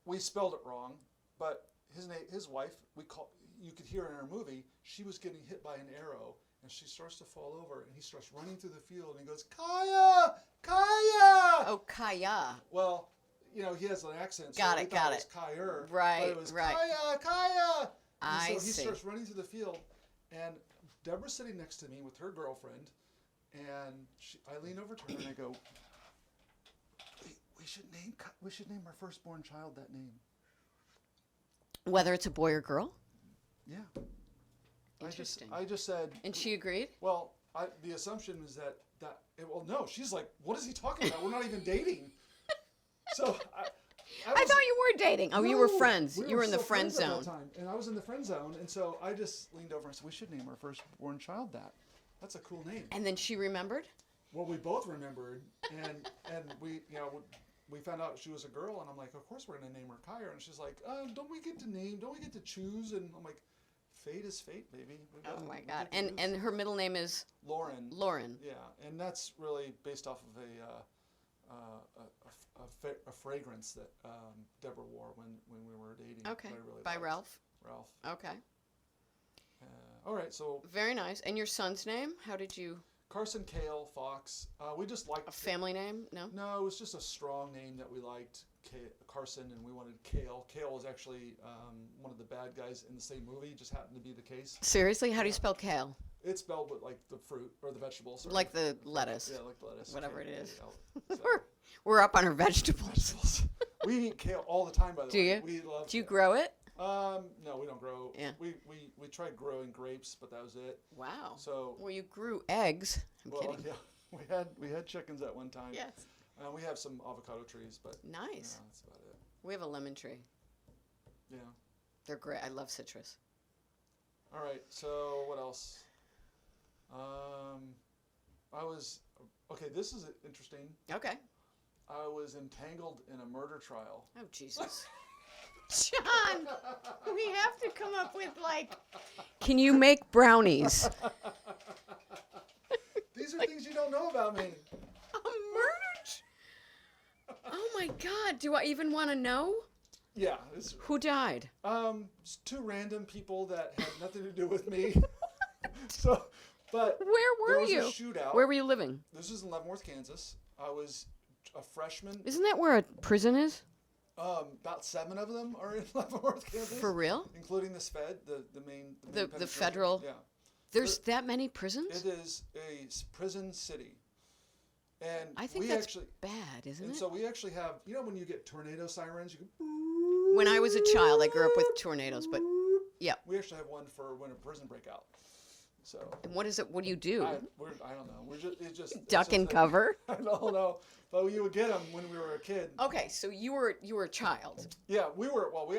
We spelled it wrong, but his wife. You could hear in our movie. She was getting hit by an arrow. And she starts to fall over, and he starts running through the field, and he goes, "Kaya! Kaya!" Oh, Kaya. Well, he has an accent. So Got we it, thought got it was it. Kyer, Right, but it was right. Kaya, Kaya. I And so he see. starts running through the field, and Deborah's sitting next to me with her girlfriend, and I lean over to her and I go, we should name our firstborn child that name. Whether it's a boy or girl? Yeah. Interesting. I just said. And she agreed? Well, the assumption is that no, she's like, what is he talking about? We're not even dating. So I thought you were dating. Oh, you were No, friends. we You were in the still friend friends at zone. that time, and I was in the friend zone, and so I just leaned over and said, "We should name our firstborn child that. That's a cool name." And then she remembered? Well, we both remembered, and we we found out she was a girl, and I'm like, "Of course we're gonna name her Kyra," and she's like, "Don't we get to name? Don't we get to choose?" And I'm like, "Fate is fate, baby." Oh my we God. get to And choose." and her middle name is Lauren. Lauren. Yeah, and that's really based off of a fragrance that Deborah wore when we were dating. Okay. that I really By liked. Ralph. Ralph. Okay. All right, so Very nice. And your son's name? How did you? Carson Cale Fox. We just liked A family name? No? No, it was just a strong name that we liked, Carson, and we wanted Cale. Cale was actually one of the bad guys in the same movie. Just happened to be the case. Seriously? How do you spell kale? It's spelled with like the fruit or the vegetable. Sorry. Like the lettuce. Yeah, like the lettuce. Whatever Kale, it is. Kale. So, We're up on our vegetables. vegetables. We eat kale all the time, by the Do way. you? We love. Do you kale. grow it? No, we don't grow. Yeah. We tried growing grapes, but that was it. Wow. So. Well, you grew eggs. I'm Well, kidding. yeah, we had chickens at one time. Yes. We have some avocado trees, but Nice. yeah, that's about it. We have a lemon tree. Yeah. They're great. I love citrus. All right. So what else? Okay. This is interesting. Okay. I was entangled in a murder trial. Oh, Jesus. John, we have to come up with Can you make brownies? These are things you don't know about me. A murder? Oh my God. Do I even want to know? Yeah. It's, Who died? it's two random people that had nothing to do with me. So, but Where there were was you? a shootout. Where were you living? This is in Leavenworth, Kansas. I was a freshman. Isn't that where a prison is? About 7 of them are in Leavenworth, Kansas. For real? Including the SPED, the main The penitentiary. federal. Yeah. There's that many prisons? It is a prison city. And I think we that's actually, bad, isn't and it? so we actually have, when you get tornado sirens, you go. When I was a child, I grew up with tornadoes, but yeah. We actually have one for when a prison breakout. So. And what is it? What do you do? I don't know. It's just Duck and cover? I don't know. But you would get them when we were a kid. Okay, so you were a child. Yeah, we were. Well, we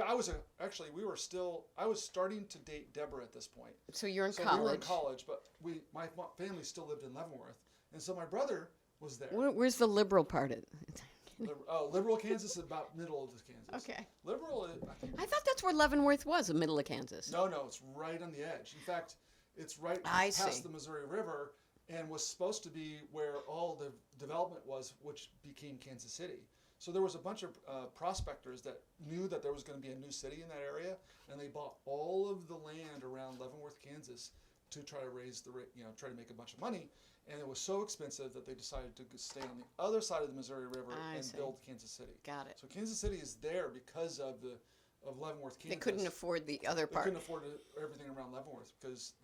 were still. I was starting to date Deborah at this point. So you're in so college. We were in college, but my family still lived in Leavenworth, and so my brother was there. Where's the liberal part of it? Liberal Kansas is about middle of Kansas. Okay. Liberal. I thought that's where Leavenworth was, the middle of Kansas. No, it's right on the edge. In fact, it's right past the Missouri River, and was supposed to be where all the development was, which became Kansas City. So there was a bunch of prospectors that knew that there was going to be a new city in that area, and they bought all of the land around Leavenworth, Kansas, to try to try to make a bunch of money. And it was so expensive that they decided to stay on the other side of the Missouri River and build Kansas City. Got it. So Kansas City is there because of Leavenworth, Kansas. They couldn't afford the other part. They couldn't afford everything around Leavenworth because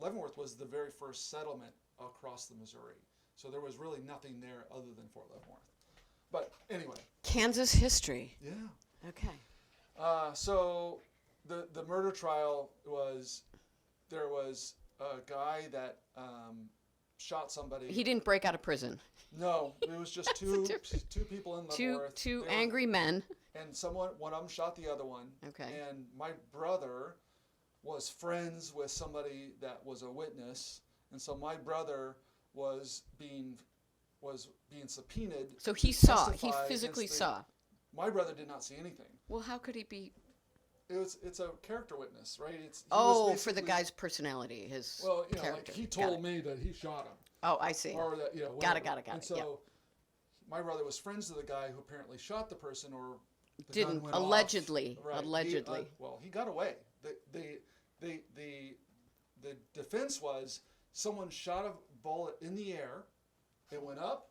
Leavenworth was the very first settlement across the Missouri. So there was really nothing there other than Fort Leavenworth. But anyway. Kansas history. Yeah. Okay. So the murder trial there was a guy that shot somebody. He didn't break out of prison. No, it was just two people in Leavenworth. Two angry men. And one of them shot the other one. Okay. And my brother was friends with somebody that was a witness, and so my brother was being subpoenaed. So he physically saw. My brother did not see anything. Well, how could he be? It's a character witness, right? For the guy's personality, his character. Like he told me that he shot him. Oh, I see. Or that, Got it. And so my brother was friends with the guy who apparently shot the person, or didn't allegedly. Right. Allegedly. He got away. The defense was someone shot a bullet in the air, it went up,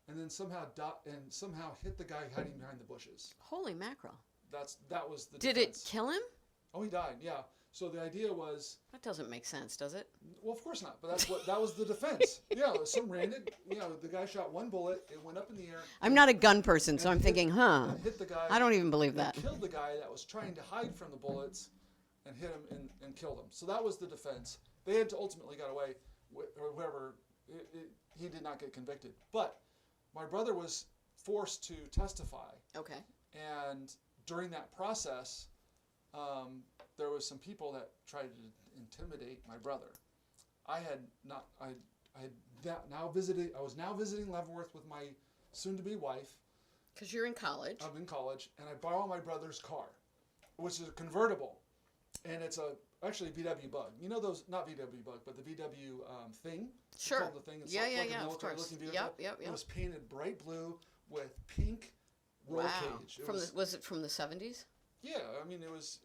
and then somehow hit the guy hiding behind the bushes. Holy mackerel! That was the. Did defense. It kill him? Oh, he died. Yeah. So the idea was. That doesn't make sense, does it? Well, of course not. But that was the defense. Yeah, some random. The guy shot one bullet. It went up in the air. I'm not a gun person, so I'm thinking, and hit the guy. I don't even believe that. Killed the guy that was trying to hide from the bullets, and hit him and killed him. So that was the defense. They had to ultimately got away, or whoever. He did not get convicted, but my brother was forced to testify. Okay. And during that process, there was some people that tried to intimidate my brother. I was now visiting Leavenworth with my soon-to-be wife. Because you're in college. I'm in college, and I borrow my brother's car, which is a convertible, and it's actually a VW Bug. You know those, not VW Bug, but the VW thing? Sure. It's called the thing. It's like a military-looking vehicle. Yep. It was painted bright blue with pink roll cage. Was it from the 70s? Yeah, I mean it was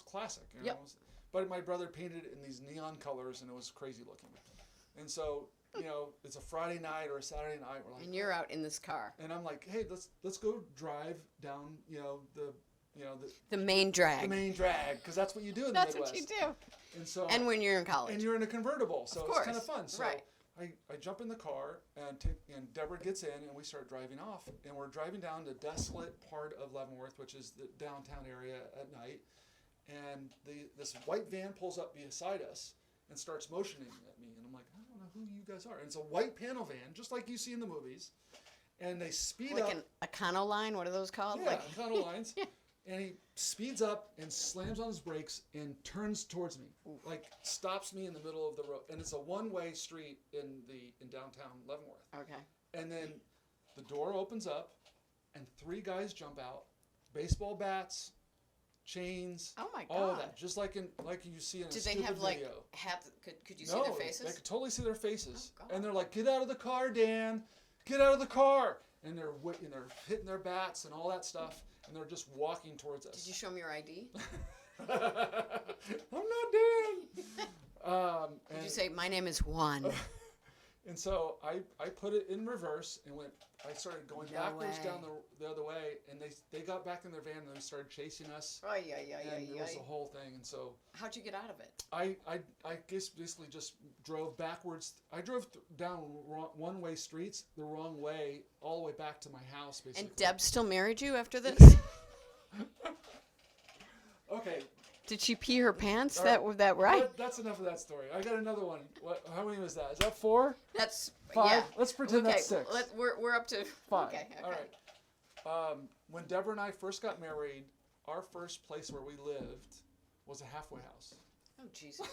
classic. Yep. But my brother painted it in these neon colors, and it was crazy looking. And so it's a Friday night or a Saturday night. We're like, and you're out in this car. And I'm like, hey, let's go drive down the main drag. The main drag, because that's what you do in the Midwest. That's what you do. And so. And when you're in college. And you're in a convertible, so it's kind of fun. So right. I jump in the car and Deborah gets in and we start driving off, and we're driving down the desolate part of Leavenworth, which is the downtown area at night, and this white van pulls up beside us and starts motioning at me, and I'm like, I don't know who you guys are. And it's a white panel van, just like you see in the movies, and they speed up. Like a Econo line, what are those called? Yeah, Econo lines. Yeah. And he speeds up and slams on his brakes and turns towards me, like stops me in the middle of the road. And it's a one-way street in downtown Leavenworth. Okay. And then the door opens up, and 3 guys jump out, baseball bats, chains. Oh my God! All of that, just like you see in a stupid video. Did they have hats? Could you see their faces? No, they could totally see their faces. Oh, God. And they're like, "Get out of the car, Dan! Get out of the car!" And they're hitting their bats and all that stuff. And they're just walking towards us. Did you show them your ID? I'm not Dan. Did you say, my name is Juan? And so I put it in reverse and I started going backwards down the other way, and they got back in their van and they started chasing us. And it was the whole thing. And so how'd you get out of it? I guess basically just drove backwards. I drove down one-way streets the wrong way all the way back to my house, basically. And Deb still married you after this? Okay. Did she pee her pants? Right. That right? That's enough of that story. I got another one. How many was that? Is that 4? That's 5. Yeah. Let's pretend that's 6. We're up to 5. Okay. All right. When Deborah and I first got married, our first place where we lived was a halfway house. Oh Jesus.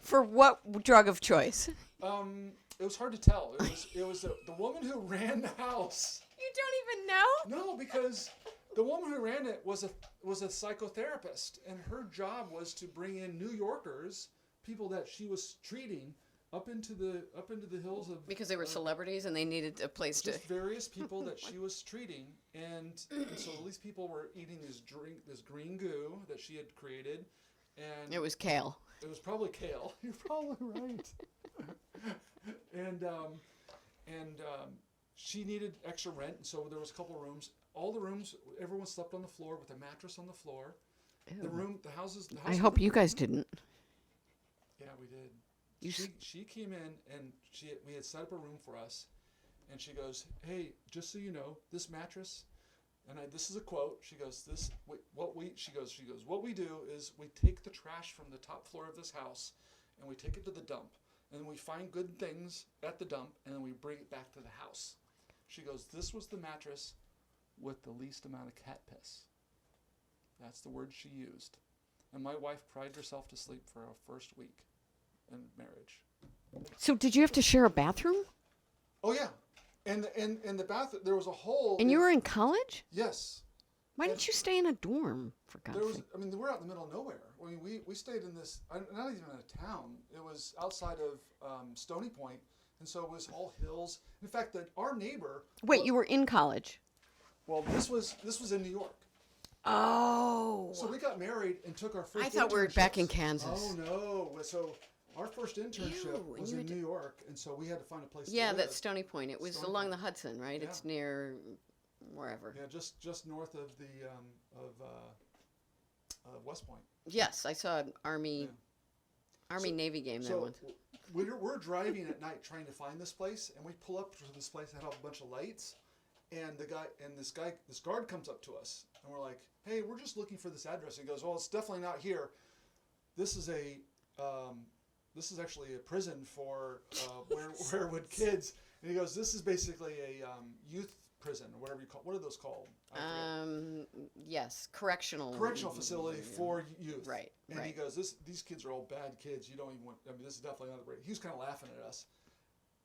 For what drug of choice? It was hard to tell. It was the woman who ran the house. You don't even know? No, because the woman who ran it was a psychotherapist, and her job was to bring in New Yorkers, people that she was treating, up into the hills of, because they were celebrities and they needed a place to. Just various people that she was treating, and so these people were eating this green goo that she had created, and It was kale. it was probably kale. You're probably right. and she needed extra rent, and so there was a couple of rooms. All the rooms, everyone slept on the floor with a mattress on the floor. Ew. The houses. I hope you guys didn't. Yeah, we did. She came in and we had set up a room for us, and she goes, "Hey, just so you know, this mattress," and this is a quote. She goes, what we do is we take the trash from the top floor of this house, and we take it to the dump, and we find good things at the dump, and then we bring it back to the house. She goes, "This was the mattress with the least amount of cat piss." That's the word she used. And my wife cried herself to sleep for our first week in marriage. So did you have to share a bathroom? Oh yeah, and the bathroom, there was a hole. And you were in college? Yes. Why didn't you stay in a dorm, for God's sake? We're out in the middle of nowhere. I mean, we stayed in this, not even in a town. It was outside of Stony Point, and so it was all hills. In fact, our neighbor. Wait, you were in college? Well, this was in New York. Oh. So we got married and took our first. I thought we were back in Kansas. Oh no! So our first internship was in New York, and so we had to find a place. to Yeah, live. that's Stony Point. It was Stony along Point. the Hudson, right? Yeah. It's near wherever. Yeah, just north of the West Point. Yes, I saw an Army Navy game there once. We're driving at night trying to find this place, and we pull up to this place that had a bunch of lights, and this guard comes up to us, and we're like, "Hey, we're just looking for this address." And he goes, "Well, it's definitely not here. This is actually a prison for Werewood kids." And he goes, "This is basically a youth prison, or whatever you call. What are those called?" Yes, correctional facility for youth. Right. And he goes, "These kids are all bad kids. You don't even want. I mean, this is definitely not the right." He was kind of laughing at us.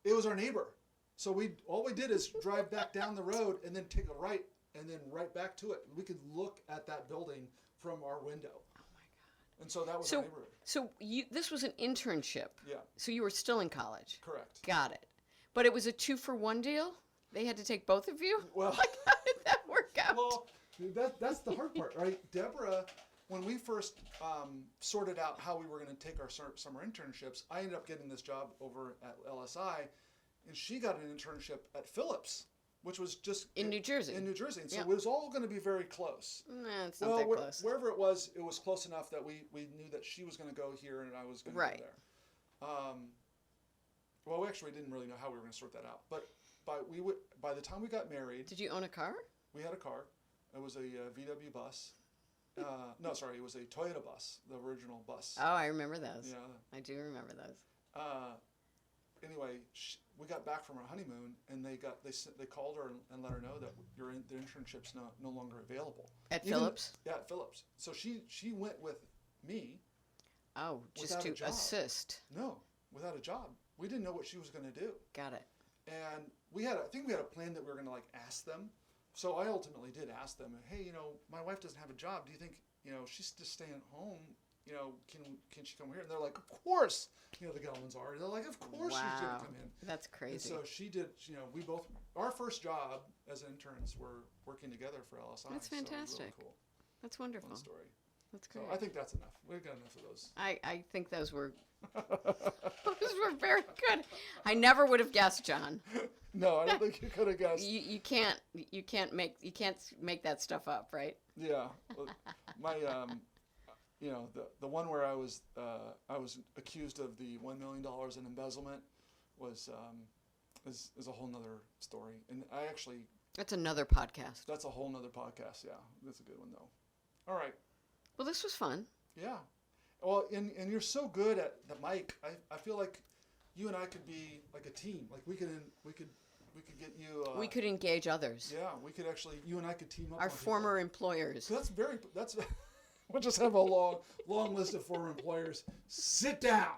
It was our neighbor. So all we did is drive back down the road and then take a right and then right back to it. We could look at that building from our window. Oh my God! And so that was our neighborhood. So this was an internship. Yeah. So you were still in college. Correct. Got it. But it was a 2-for-1 deal. They had to take both of you. Well, how did that work out? Well, that's the hard part, right? Deborah, when we first sorted out how we were going to take our summer internships, I ended up getting this job over at LSI, and she got an internship at Phillips, which was just in New Jersey. And so it was all going to be very close. Nah, it's not that close. Wherever it was close enough that we knew that she was going to go here and I was going to go there. Well, we actually didn't really know how we were going to sort that out, but by the time we got married. Did you own a car? We had a car. It was a VW bus. No, sorry, it was a Toyota bus, the original bus. Oh, I remember those. Yeah. I do remember those. Anyway, we got back from our honeymoon, and they called her and let her know that the internship's no longer available. At Phillips? Yeah, at Phillips. So she went with me. Oh, just to assist. No, without a job. We didn't know what she was going to do. Got it. And I think we had a plan that we were going to ask them. So I ultimately did ask them, "Hey, my wife doesn't have a job. Do you think, she's just staying at home? Can she come here?" And they're like, "Of course." The Gelmans are. They're like, "Of course she's going to come in." That's crazy. And so she did. We both. Our first job as interns were working together for LSI. That's fantastic. So it was really cool. That's wonderful. Fun story. That's So great. I think that's enough. We've got enough of those. I think those were very good. I never would have guessed, John. No, I don't think you could have guessed. You can't make that stuff up, right? Yeah, well, my the one where I was accused of the $1 million in embezzlement was is a whole nother story, and I actually That's another podcast. that's a whole nother podcast. Yeah, that's a good one though. All right, Well, this was fun. yeah, well, and you're so good at the mic. I feel like you and I could be like a team. Like we could get you. We could engage others. Yeah, we could actually. You and I could team up. Our on people. former employers. So that's we'll just have a long list of former employers. Sit down.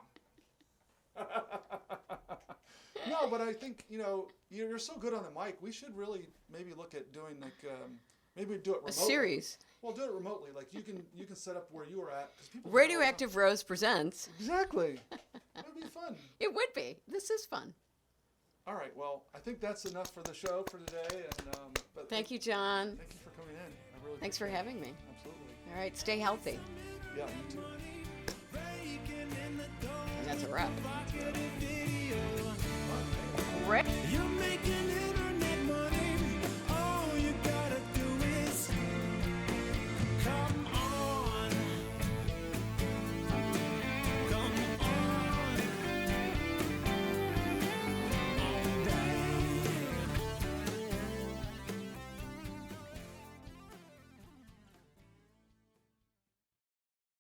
No, but I think you're so good on the mic. We should really maybe look at doing maybe do it remotely. A series. Well, do it remotely. Like you can set up where you are at because people. Radioactive Rose presents. Exactly. It would be fun. It would be. This is fun. All right. Well, I think that's enough for the show for today. And but Thank you, John. Thank you for coming in. I really. Thanks for appreciate having me. it. Absolutely. All right, stay healthy. Yeah. You too. And that's a wrap. Yeah. Right. You're making it